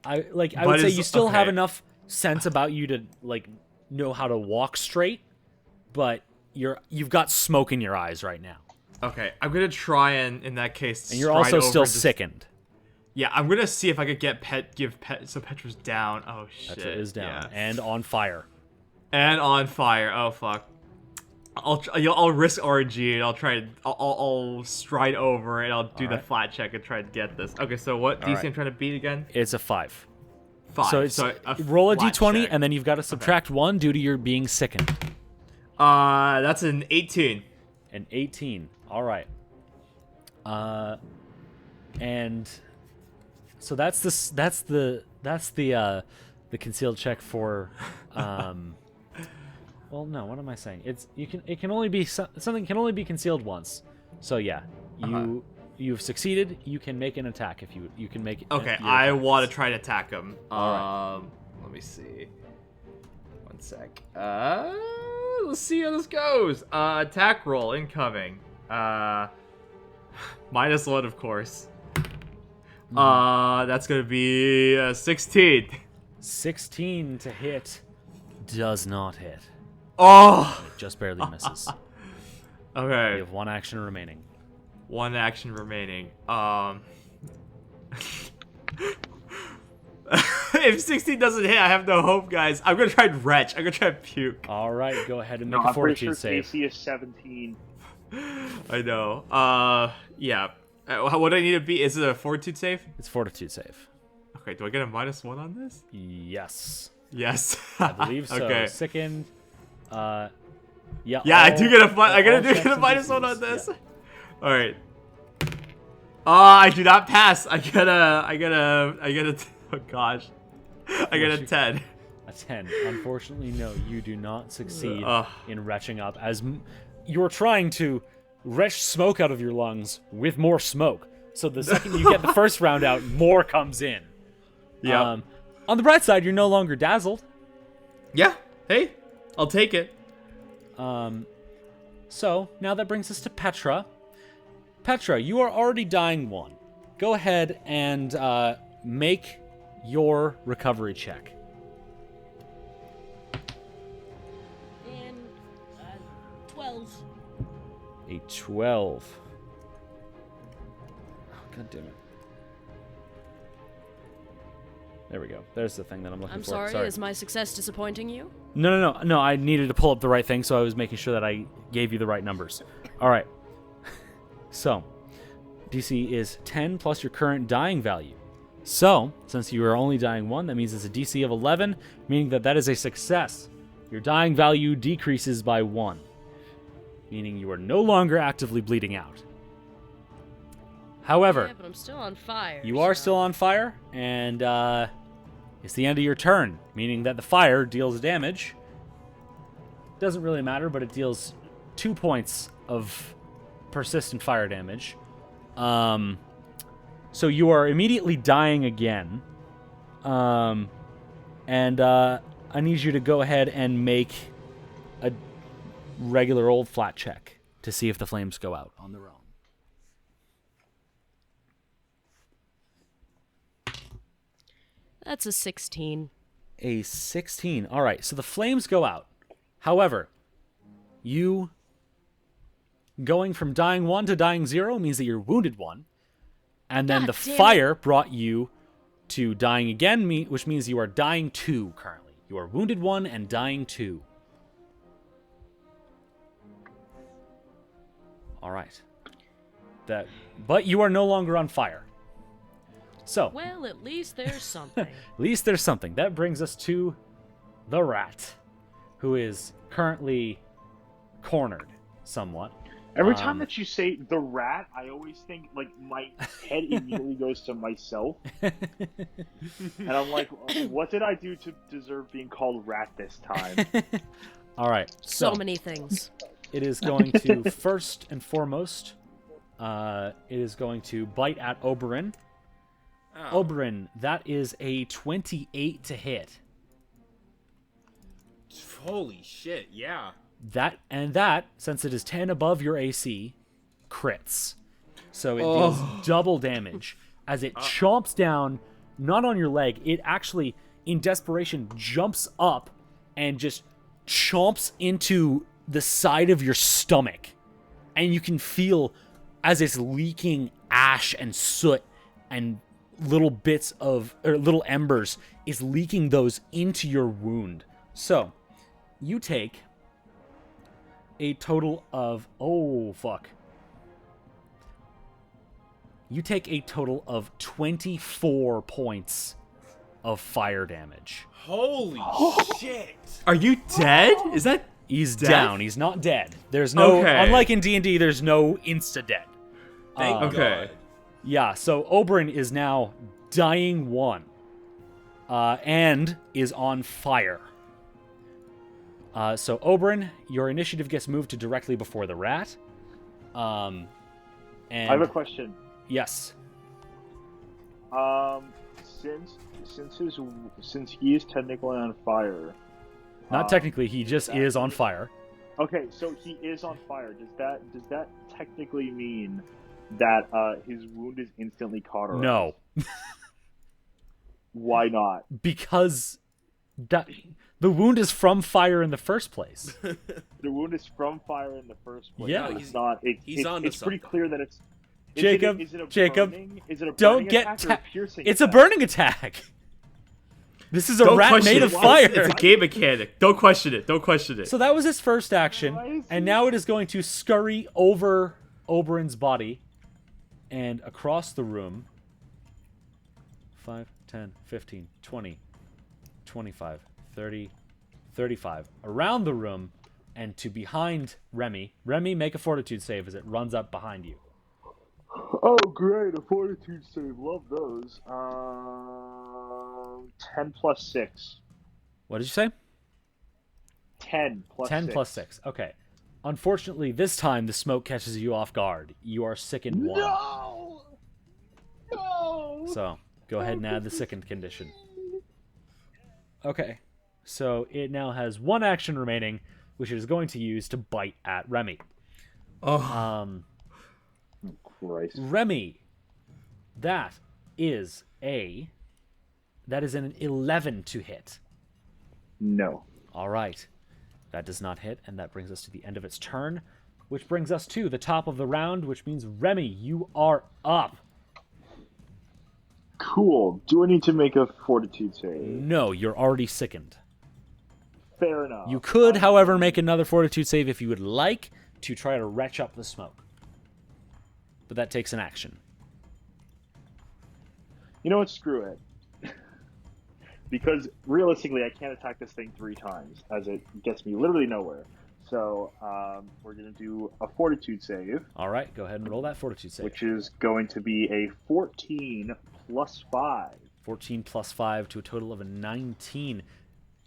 I would
But
say
is-
you still have
okay.
enough sense about you to like know how to walk straight, but you've got smoke in your eyes right now,
okay. I'm gonna try and in that case.
and you're
stride
also
over
still
and just-
sickened.
Yeah, I'm gonna see if I could give so Petra's down. Oh shit.
Petra is down
Yeah.
and on fire.
And on fire. Oh fuck. I'll risk RNG and I'll try. I'll stride over and I'll do the
Alright.
flat check and try to get this. Okay, so what DC
Alright.
I'm trying to beat again?
It's a 5.
5.
So it's
a
roll a
flat
d20,
check.
and then you've got to subtract 1 due to your being sickened.
That's an 18.
An 18. All right. And so that's the concealed check for Well, no. What am I saying? It can only be something can only be concealed once. So yeah, you've succeeded. You can make an attack if you can make it.
Okay, I want to try to attack him. Let me see. One sec. Let's see how this goes. Attack roll incoming. -1, of course. That's gonna be 16.
16 to hit. Does not hit.
Oh.
It just barely misses.
Okay.
You have one action remaining.
One action remaining. If 16 doesn't hit, I have no hope, guys. I'm gonna try and retch. I'm gonna try and puke.
All right, go ahead and make
No,
a
I'm pretty sure
fortitude save.
AC is 17.
I know. Yeah. What do I need to be? Is it a fortitude save?
It's fortitude save.
Okay, do I get a -1 on this?
Yes,
Yes.
I believe so.
Okay.
Sickened. Yeah.
Yeah, I do get a
all
I gotta do
checks
get a
and
-1 on
DCs,
this.
yeah.
All right. I do not pass. I get a. Oh gosh. I get a 10.
A 10. Unfortunately, no, you do not succeed
Ugh.
in retching up as you're trying to retch smoke out of your lungs with more smoke. So the second you get the first round out, more comes in.
Yeah.
On the bright side, you're no longer dazzled.
Yeah. Hey, I'll take it.
So now that brings us to Petra. Petra, you are already dying 1. Go ahead and make your recovery check.
And 12.
A 12. Oh, God damn it. There we go. There's the thing that I'm looking
I'm
for.
sorry, is my success disappointing you?
No. I needed to pull up the right thing, so I was making sure that I gave you the right numbers. All right. So, DC is 10 plus your current dying value. So, since you are only dying 1, that means it's a DC of 11, meaning that is a success. Your dying value decreases by 1, meaning you are no longer actively bleeding out. However,
Yeah, but I'm still on fire.
you are still on fire, and it's the end of your turn, meaning that the fire deals damage. Doesn't really matter, but it deals 2 points of persistent fire damage. So you are immediately dying again. And I need you to go ahead and make a regular old flat check to see if the flames go out on their own.
That's a 16.
A 16. All right, so the flames go out. However, you going from dying 1 to dying 0 means that you're wounded 1. And then
God
the
damn it.
fire brought you to dying again, which means you are dying 2 currently. You are wounded 1 and dying 2. All right. But you are no longer on fire. So,
Well, at least there's something.
at least there's something. That brings us to the rat, who is currently cornered somewhat.
Every time that you say the rat, I always think, like, my head immediately goes to myself. And I'm like, what did I do to deserve being called rat this time?
All right.
So many things.
It is going to, first and foremost, it is going to bite at Oberyn. Oberyn, that is a 28 to hit.
Holy shit, yeah.
That, since it is 10 above your AC, crits. So it deals double damage as it chomps down, not on your leg, it actually, in desperation, jumps up and just chomps into the side of your stomach. And you can feel, as it's leaking ash and soot and little bits of, or little embers, is leaking those into your wound. So, you take a total of, you take a total of 24 points of fire damage.
Holy shit.
Are you dead? Is that
He's
death?
down. He's not dead. There's no,
Okay.
unlike in D&D, there's no insta-dead.
Thank
Okay.
God.
Yeah, so Oberyn is now dying 1, and is on fire. So Oberyn, your initiative gets moved to directly before the rat. And
I have a question.
yes.
Since he is technically on fire.
Not technically, he just is on fire.
Okay, so he is on fire. Does that technically mean that his wound is instantly cauterized?
No.
Why not?
Because the wound is from fire in the first place.
The wound is from fire in the first place.
Yeah.
So it's not.
He's onto
it's pretty
something.
clear that it's.
Jacob,
Is it a
Jacob,
burning, is it a
don't
burning
get
attack or a piercing
It's a
attack?
burning attack. This is a
Don't
rat
question
made
it.
of fire.
It's a game mechanic. Don't question it. Don't question it.
So that was his first action, and now it is going to scurry over Oberyn's body and across the room. 5, 10, 15, 20, 25, 30, 35. Around the room and to behind Remy. Remy, make a fortitude save as it runs up behind you.
Oh, great! A fortitude save. Love those. 10 plus 6.
What did you say?
10 plus
10
6.
plus 6. Okay. Unfortunately, this time the smoke catches you off guard. You are sickened 1.
No! No!
So, go ahead and add the sickened condition. Okay. So, it now has 1 action remaining, which it is going to use to bite at Remy.
Oh.
Christ.
Remy, that is an 11 to hit.
No.
All right. That does not hit, and that brings us to the end of its turn, which brings us to the top of the round, which means Remy, you are up.
Cool. Do I need to make a fortitude save?
No, you're already sickened.
Fair enough.
You could, however, make another fortitude save if you would like to try to retch up the smoke. But that takes an action.
You know what? Screw it. Because realistically, I can't attack this thing 3 times, as it gets me literally nowhere. So we're going to do a fortitude save.
All right, go ahead and roll that fortitude save.
Which is going to be a 14 plus 5.
14 plus 5 to a total of a 19.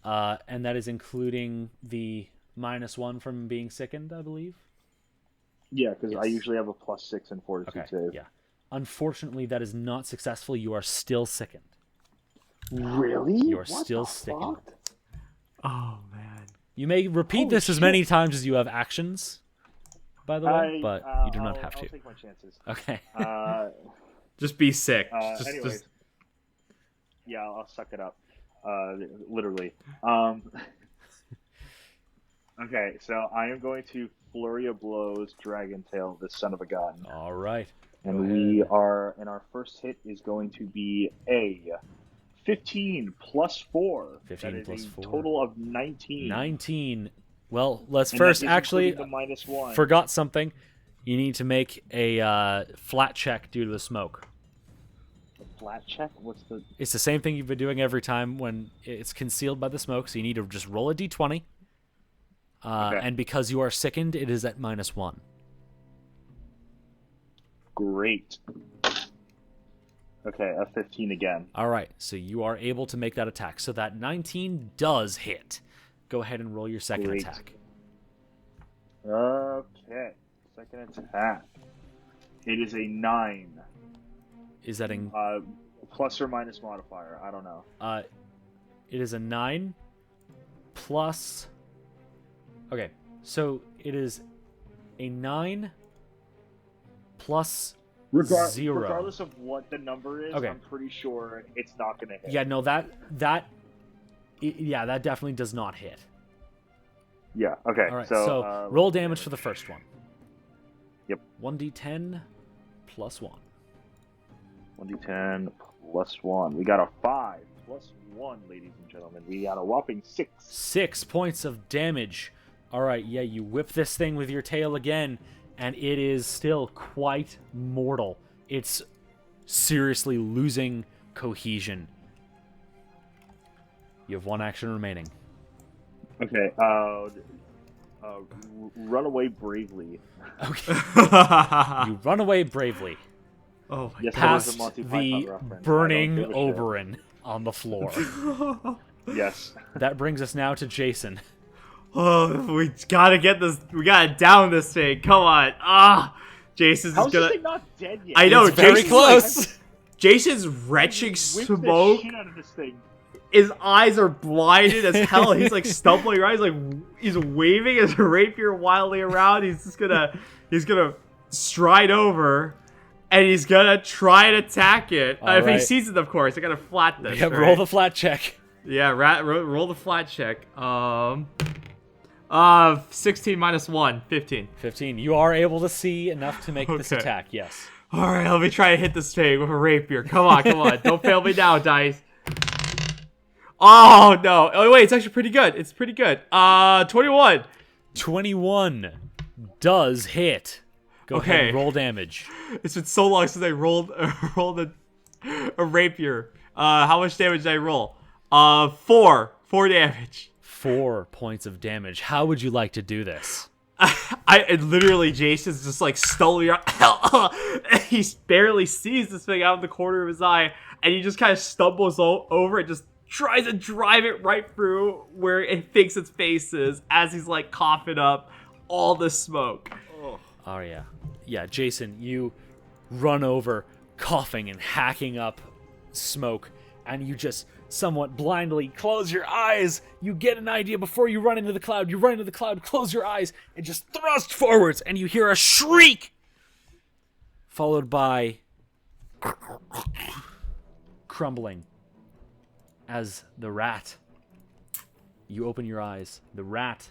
And that is including the -1 from being sickened, I believe.
Yeah, because I
Yes.
usually have a plus 6 in fortitude
Okay,
save.
yeah. Unfortunately, that is not successful. You are still sickened.
Really?
You are
What
still
the
sickened.
fuck?
Oh, man.
You may repeat
Holy
this as
shit.
many times as you have actions, by the way, but you do not have
I'll
to.
take my chances.
Okay.
Just be sick.
Anyways. Yeah, I'll suck it up. Literally. Okay, so I am going to Flurry of Blows Dragon Tail this son of a gun.
All right.
And our first hit is going to be a 15 plus 4.
15
that is
plus
a
4.
total of 19.
19. Well, let's
And
first
that is
actually
including the -1.
forgot something. You need to make a flat check due to the smoke.
A flat check? What's the...
It's the same thing you've been doing every time when it's concealed by the smoke, so you need to just roll a d20.
Okay.
And because you are sickened, it is at -1.
Great. Okay, a 15 again.
All right, so you are able to make that attack. So that 19 does hit. Go ahead and roll your second
Great.
attack.
Okay, second attack. It is a 9.
Is that in?
Plus or minus modifier. I don't know.
It is a 9 plus. Okay, so it is a 9 plus 0.
Regardless of what the number is,
Okay.
I'm pretty sure it's not going to hit.
Yeah, no, that definitely does not hit.
Yeah. Okay.
All right,
So,
so roll damage for the first one.
Yep.
1d10 plus 1.
1d10 plus 1. We got a 5 plus 1, ladies and gentlemen. We got a whopping 6.
6 points of damage. All right, yeah, you whip this thing with your tail again, and it is still quite mortal. It's seriously losing cohesion. You have 1 action remaining.
Okay. Run away bravely.
Okay. You run away bravely,
Oh, my
Yes,
God.
that was a
past
Monty
the
Python reference. I
burning
don't give a shit.
Oberyn on the floor.
Yes.
That brings us now to Jason.
Oh, we gotta get this. We gotta down this thing. Come on. Ah, Jason's
How's
gonna.
this thing not dead yet?
I know.
It's very
Jason's
close.
Jason's retching
Whip
smoke.
the shit out of this thing.
His eyes are blinded as hell. He's like stumbling around. He's like he's waving his rapier wildly around. He's gonna stride over, and he's gonna try and attack it.
All
if he
right.
sees it, of course. I gotta flat this.
Yeah,
right?
roll the flat check.
Yeah, roll the flat check. 16 minus 1, 15.
15. You are able to see enough to make this
Okay.
attack, yes.
All right, let me try to hit this thing with a rapier. Come on, come on. Don't fail me now, dice. Oh, no. Oh, wait, it's actually pretty good. It's pretty good. 21.
21 does hit. Go ahead
Okay.
and roll damage.
It's been so long since I rolled a rapier. How much damage did I roll? 4 damage.
4 points of damage. How would you like to do this?
Literally, Jason's just like stumbling around. He barely sees this thing out of the corner of his eye, and he just kind of stumbles over and just tries to drive it right through where it thinks its face is as he's like coughing up all the smoke.
Oh, yeah. Yeah, Jason, you run over, coughing and hacking up smoke, and you just somewhat blindly close your eyes. You get an idea before you run into the cloud. You run into the cloud, close your eyes, and just thrust forwards, and you hear a shriek, followed by crumbling as the rat. You open your eyes. The rat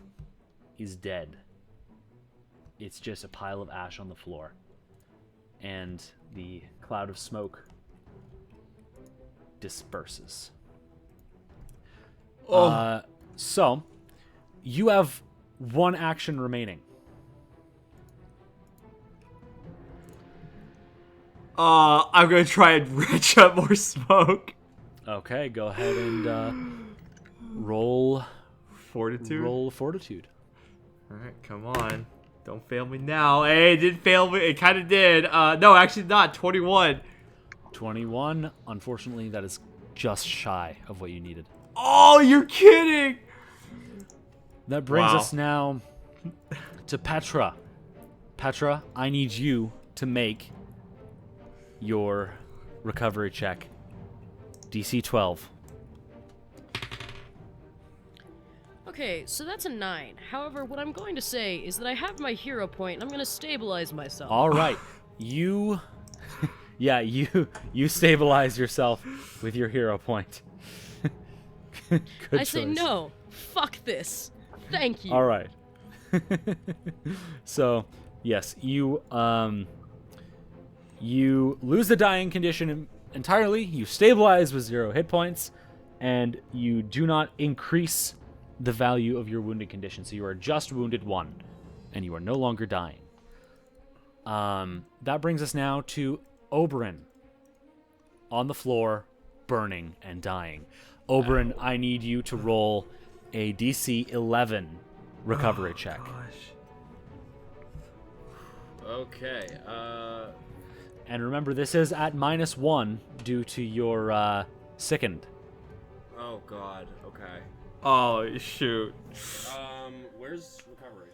is dead. It's just a pile of ash on the floor. And the cloud of smoke disperses. So, you have 1 action remaining.
I'm gonna try and retch up more smoke.
Okay, go ahead and roll
Fortitude.
roll fortitude.
All right, come on. Don't fail me now. Hey, it didn't fail me. It kind of did. No, actually not. 21.
21. Unfortunately, that is just shy of what you needed.
Oh, you're kidding.
That brings
Wow.
us now to Petra. Petra, I need you to make your recovery check. DC 12.
Okay, so that's a 9. However, what I'm going to say is that I have my hero point, and I'm going to stabilize myself.
All right. You yeah, you stabilize yourself with your hero point. Good
I say
choice.
no. Fuck this. Thank you.
All right. So, yes, you lose the dying condition entirely. You stabilize with 0 hit points, and you do not increase the value of your wounded condition. So you are just wounded 1, and you are no longer dying. That brings us now to Oberyn, on the floor, burning and dying. Oberyn, I need you to roll a DC 11 recovery check.
Okay.
And remember, this is at -1 due to your sickened.
Oh God. Okay.
Oh, shoot.
Where's recovery?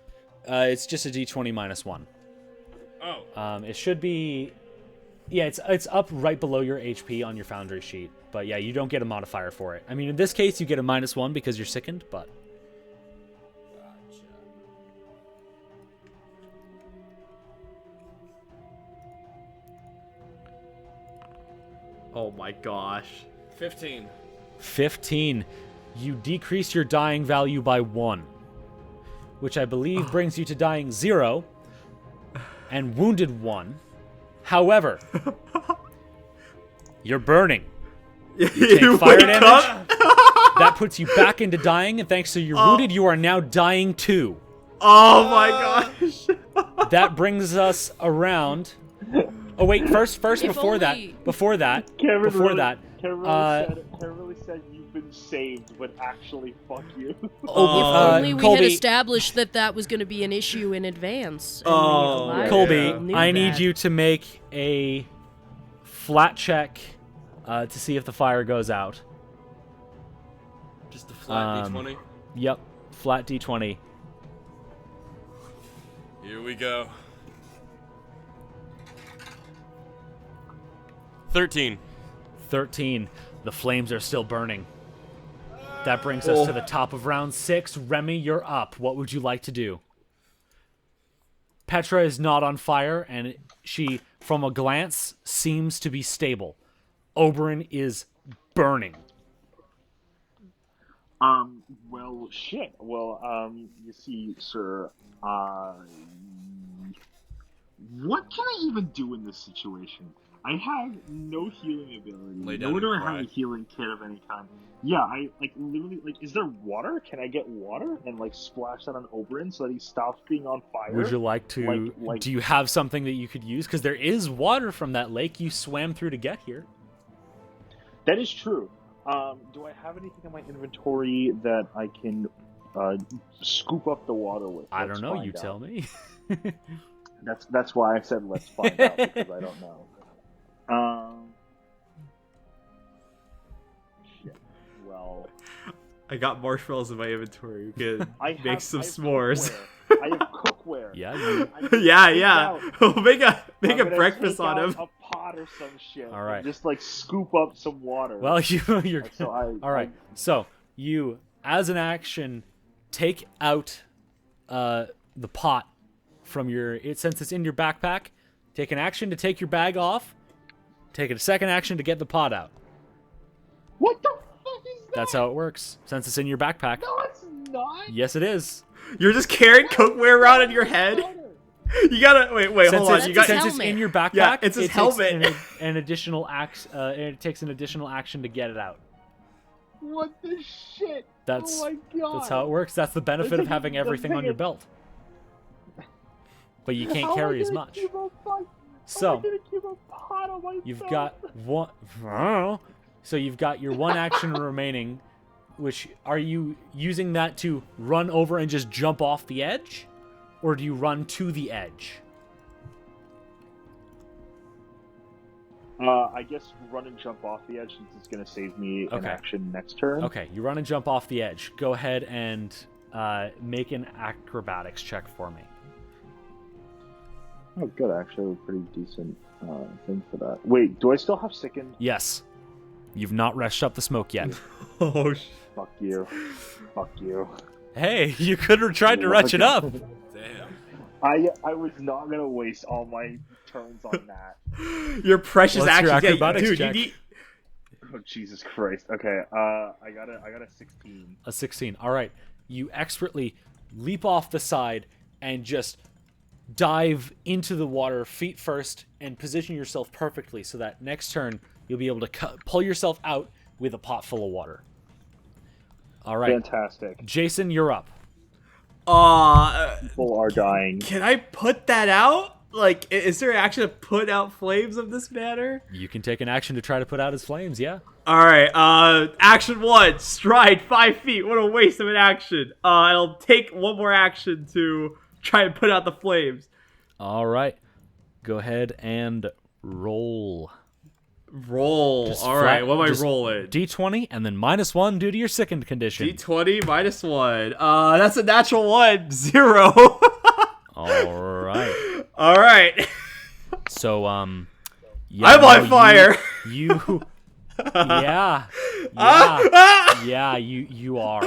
It's just a D20 -1.
Oh.
It should be, yeah, it's up right below your HP on your Foundry sheet. But yeah, you don't get a modifier for it. I mean, in this case, you get a -1 because you're sickened, but
Gotcha.
Oh my gosh.
15.
15. You decrease your dying value by 1, which I believe brings you to dying 0 and wounded 1. However, you're burning. You take fire damage. That puts you back into dying, and thanks to your wounded, you are now dying 2.
Oh my gosh.
That brings us around. Oh wait, first
If
before
only-
that,
Kevin
before
really,
that,
Kevin really said you've been saved, but actually, fuck you.
If only we had
Colby,
established that was going to be an issue in advance. and
Oh,
the live
Colby,
people knew
I need
that.
you to make a flat check to see if the fire goes out.
Just a flat
Um,
D20.
Yep, flat d20.
Here we go. 13.
13. The flames are still burning. That brings us to the top of round 6. Remy, you're up. What would you like to do? Petra is not on fire, and she, from a glance, seems to be stable. Oberyn is burning.
Well, shit. Well, you see, sir, what can I even do in this situation? I have no healing ability.
Lay down
Nor do
and
I have
cry.
a healing kit of any kind. Yeah, I, literally, is there water? Can I get water and, splash that on Oberyn so that he stops being on fire?
Would you like to... Do you have something that you could use? Because there is water from that lake you swam through to get here.
That is true. Do I have anything in my inventory that I can scoop up the water with?
I don't
Let's
know.
find
You
out.
tell me.
That's why I said let's find out, because I don't know. Shit. Well,
I got marshmallows in my inventory. We can
I
make
have,
some
I have
s'mores.
Cookware. I have cookware.
Yeah, you...
I can
Yeah,
take
yeah.
out-
We'll make
I'm
a
gonna
breakfast
take
on
out
him.
A pot or some shit.
All right.
And just scoop up some water.
Well, you're...
So
All right. So, you, as an action, take out the pot from your... Since it's in your backpack, take an action to take your bag off. Take a second action to get the pot out.
What the fuck is that?
That's how it works. Since it's in your backpack.
No, it's not.
Yes, it is.
You're just carrying cookware around in your head? You gotta... Wait,
Since
hold on.
it's,
You got...
since
helmet.
it's in your backpack,
Yeah, it's his
it takes
helmet.
an additional it takes an additional action to get it out.
What the shit?
That's
Oh my god.
that's how it works. That's the benefit of having everything on your belt. But you can't
How am I
carry as
gonna
much.
keep a fuck-
So
how am I gonna keep a pot on my
you've
belt?
got one. I don't know. So you've got your one action remaining. Which are you using that to run over and just jump off the edge, or do you run to the edge?
I guess run and jump off the edge since it's gonna save me an
Okay.
action next turn.
Okay, you run and jump off the edge. Go ahead and make an acrobatics check for me.
Oh, good. Actually, a pretty decent thing for that. Wait, do I still have sickened?
Yes. You've not reshed up the smoke yet.
Oh,
Fuck you. Fuck you.
Hey, you could have tried to retch it up.
Damn.
I was not gonna waste all my turns on that.
your precious
What's your
action. Yeah,
acrobatics
dude,
check?
you need...
Oh Jesus Christ. Okay. I got a 16.
A 16. All right. You expertly leap off the side and just dive into the water feet first and position yourself perfectly so that next turn you'll be able to pull yourself out with a pot full of water. All right.
Fantastic.
Jason, you're up.
People are dying.
Can I put that out? Like, is there an action to put out flames of this matter?
You can take an action to try to put out his flames, yeah.
Alright, action 1, stride 5 feet. What a waste of an action. I'll take one more action to try and put out the flames.
All right. Go ahead and roll.
Roll.
Just
Alright,
flat-
what am I
just
rolling?
D20 and then -1 due to your sickened condition.
D20 -1. That's a natural 1. 0.
All right.
Alright.
So, yeah,
I'm on
no,
fire.
You yeah, yeah, you are.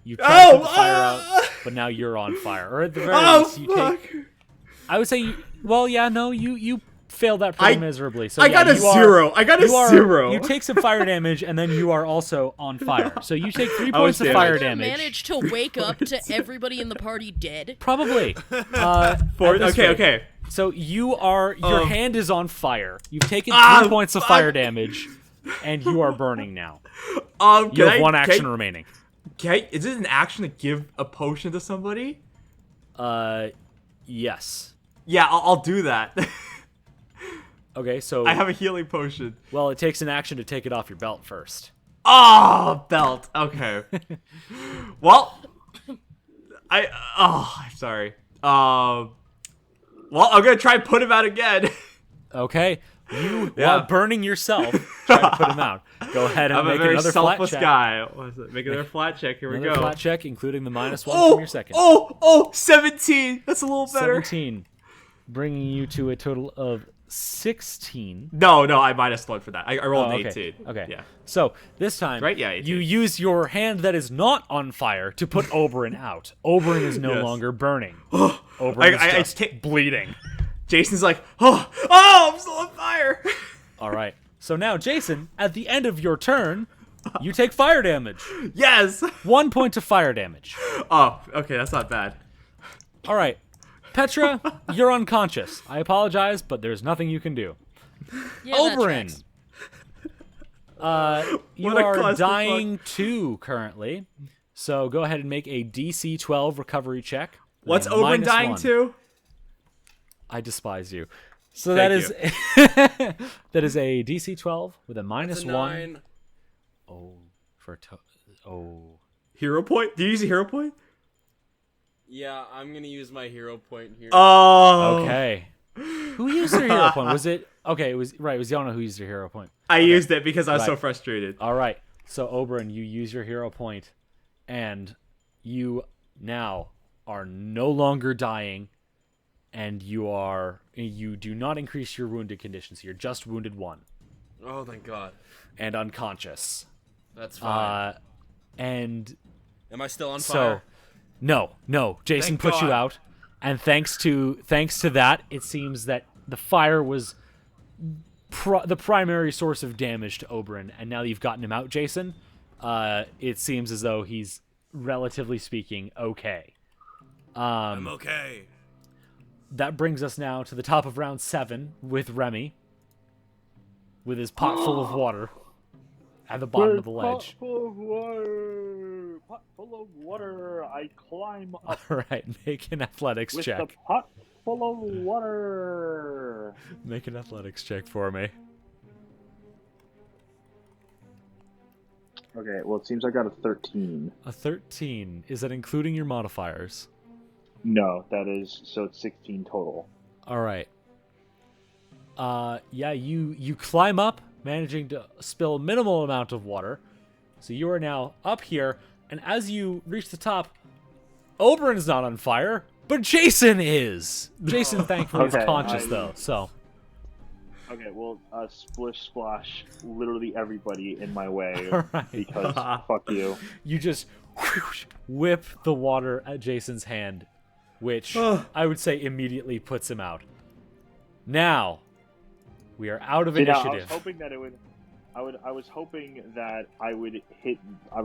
You tried to put the fire out, but now you're on fire. Or at the very least, you
fuck.
take. I would say, you failed that pretty miserably. So
I
yeah,
got a
you are-
0. I got a
you are-
0.
You take some fire damage, and then you are also on fire. So you take 3
I was
points of
damaged.
fire
You
damage.
managed to wake up to everybody in the party dead.
Probably.
Okay.
So your hand is on fire. You've taken 3 points of
fuck.
fire damage, and you are burning now.
Can
You have
I-
one
can-
action remaining.
Is it an action to give a potion to somebody?
Yes.
Yeah, I'll do that.
Okay, so
I have a healing potion.
well, it takes an action to take it off your belt first.
Oh, belt. Okay. Well, I'm sorry. Well, I'm gonna try and put him out again.
Okay. while burning yourself, try to put him out. Go ahead and
I'm a
make
very
another flat
selfless
check.
guy. What is it? Make another flat check. Here we
Another
go.
flat check, including the -1 from your second.
17. That's a little better.
17, bringing you to a total of 16.
No, I -1 for that. I rolled an
okay.
18.
Okay.
Yeah.
So this time,
Right? Yeah, 18.
you use your hand that is not on fire to put Oberyn out. Oberyn is no
Yes.
longer burning. Oberyn is
I
just bleeding.
Jason's like, I'm still on fire.
All right. So now, Jason, at the end of your turn, you take fire damage.
Yes.
1 point of fire damage.
Oh, okay, that's not bad.
All right. Petra, you're unconscious. I apologize, but there's nothing you can do.
Yeah, that
Oberyn.
tracks.
You
What a
are
clusterfuck.
dying 2 currently. So go ahead and make a DC 12 recovery check.
What's
with
Oberyn
-1.
dying to?
I despise you. So
Thank
that is a DC 12 with a
That's a
-1.
9.
Hero point? Do you use a hero point?
Yeah, I'm gonna use my hero point here.
Oh.
Okay. Who used their hero point? Was it okay? It was Yana who used her hero point.
I used it because I was so
Right.
frustrated.
All right. So Oberyn, you use your hero point, and you now are no longer dying, and you do not increase your wounded conditions. You're just wounded 1
Oh, thank God.
and unconscious.
That's fine.
And
Am I still on
so
fire?
no, Jason
Thank
put you
God.
out, and thanks to that, it seems that the fire was the primary source of damage to Oberyn, and now that you've gotten him out, Jason, it seems as though he's relatively speaking okay.
I'm okay.
That brings us now to the top of round 7 with Remy, with his pot full of water at the bottom of the ledge.
Pot full of water. Pot full of water. I climb up
All right, make an athletics
with
check.
the pot full of water.
Make an athletics check for me.
Okay, well, it seems I got a 13.
A 13. Is that including your modifiers?
No, that is, so it's 16 total.
All right. Yeah, you climb up, managing to spill a minimal amount of water. So you are now up here, and as you reach the top, Oberyn's not on fire, but Jason is. Jason, thankfully, is
Okay,
conscious though. So
Okay, well, splish splash literally everybody in my way
All right.
because fuck you.
you just whoosh, whip the water at Jason's hand, which I would say immediately puts him out. Now, we are out of
See, now,
initiative.
I was hoping that it would. I was hoping that I would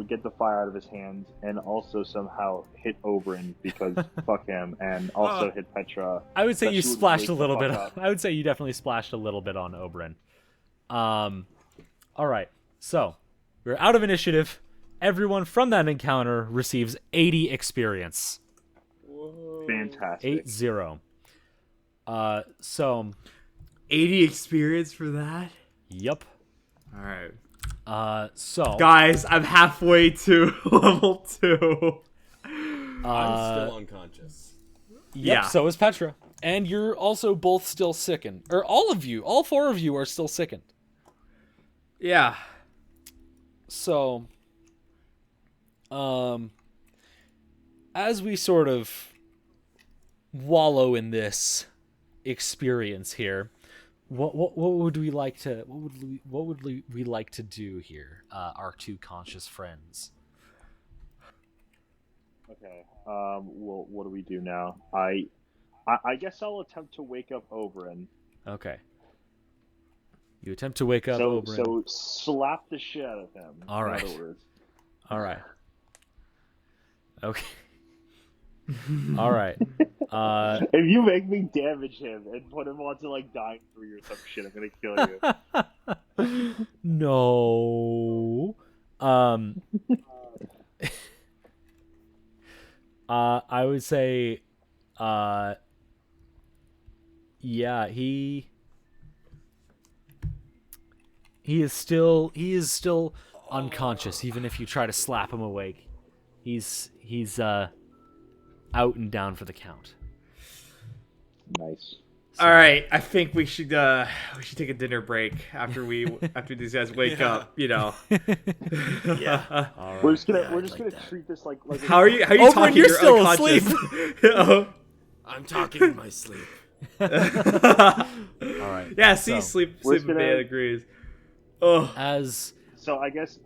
get the fire out of his hands and also somehow hit Oberyn because fuck him, and also hit Petra.
I would say
That
you
she would
splashed
wake
a
the
little
fuck
bit.
up.
I would say you definitely splashed a little bit on Oberyn. All right. So we're out of initiative. Everyone from that encounter receives 80 experience.
Fantastic.
8-0. So
80 experience for that?
yep.
All right.
So
Guys, I'm halfway to level 2.
I'm still unconscious.
yep.
yeah.
So is Petra, and you're also both still sickened, or all 4 of you are still sickened.
Yeah.
So, as we sort of wallow in this experience here, what would we like to we like to do here, our two conscious friends?
Okay. Well, what do we do now? I guess I'll attempt to wake up Oberyn.
Okay. You attempt to wake up Oberyn.
So slap the shit out of him.
All right.
In other words.
All right. Okay. All right.
If you make me damage him and put him onto like dying 3 or some shit, I'm gonna kill you.
No. I would say, yeah, he is still unconscious, even if you try to slap him awake. He's out and down for the count.
Nice.
All right, I think we should take a dinner break after these guys wake up.
Yeah.
All right.
We're just gonna
that.
treat this like
How are you
Oberon,
talking?
you're
You're
still
unconscious.
I'm talking in my sleep.
All right.
Yeah,
So,
sleep
we're
and
gonna-
man agrees. Oh,
as
So I guess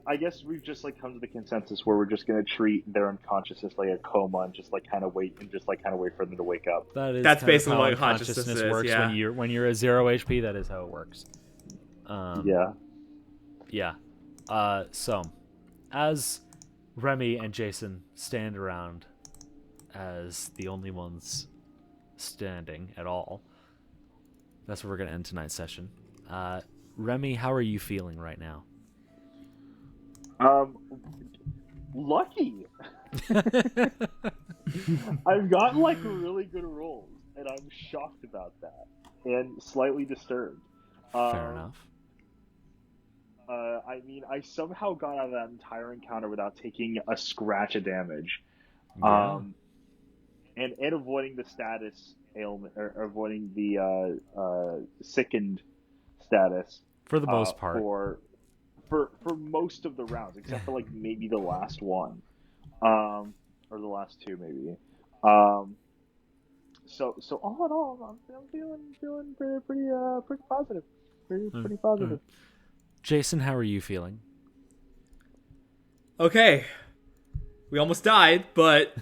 we've just like come to the consensus where we're just gonna treat their unconsciousness like a coma and just like kind of wait for them to wake up.
that is
That's
kind of
basically
how
what consciousness
unconsciousness
is,
works
yeah.
when you're at 0 HP. That is how it works.
Yeah.
Yeah. So, as Remy and Jason stand around as the only ones standing at all, that's where we're going to end tonight's session. Remy, how are you feeling right now?
Lucky. I've gotten like really good rolls, and I'm shocked about that, and slightly disturbed.
Fair enough.
I mean, I somehow got out of that entire encounter without taking a scratch of damage.
Yeah.
And avoiding the status ailment, or avoiding the sickened status
For the most part.
for most of the rounds, except for like maybe the last one, or the last two maybe. So all in all, I'm feeling pretty positive, pretty positive.
Jason, how are you feeling?
okay. We almost died, but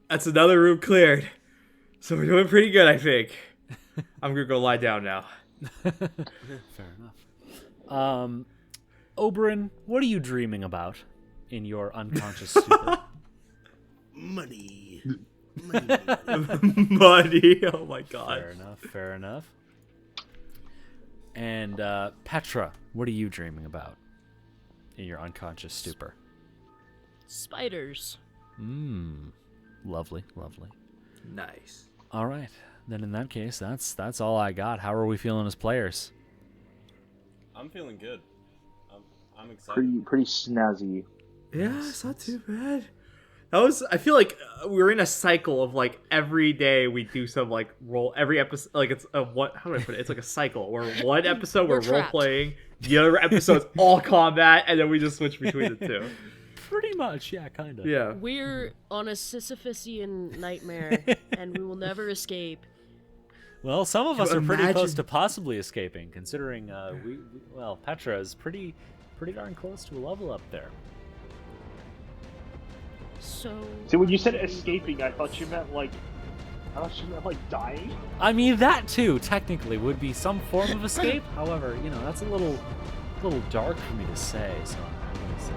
that's another room cleared. So we're doing pretty good, I think. I'm gonna go lie down now.
Fair enough. Oberon, what are you dreaming about in your unconscious stupor?
Money.
Money. Oh my god.
Fair enough. And Petra, what are you dreaming about in your unconscious stupor?
Spiders.
Lovely.
Nice.
All right. Then in that case, that's all I got. How are we feeling as players?
I'm feeling good. I'm excited.
Pretty snazzy.
Yeah, it's not too bad. I feel like we're in a cycle of like every day we do some like role, every episode, like it's a what, how do I put it? It's like a cycle where one episode we're role
trapped.
playing, the other episode's all combat, and then we just switch between the two.
Pretty much, yeah, kind of.
Yeah.
We're on a Sisyphusian nightmare, and we will never escape.
Well, some of
You
us are pretty close
imagine-
to possibly escaping, considering Petra is pretty darn close to a level up there.
So
when you said escaping, I thought you meant like dying.
I mean, that too technically would be some form of escape. However, that's a little dark for me to say, so I'm gonna say.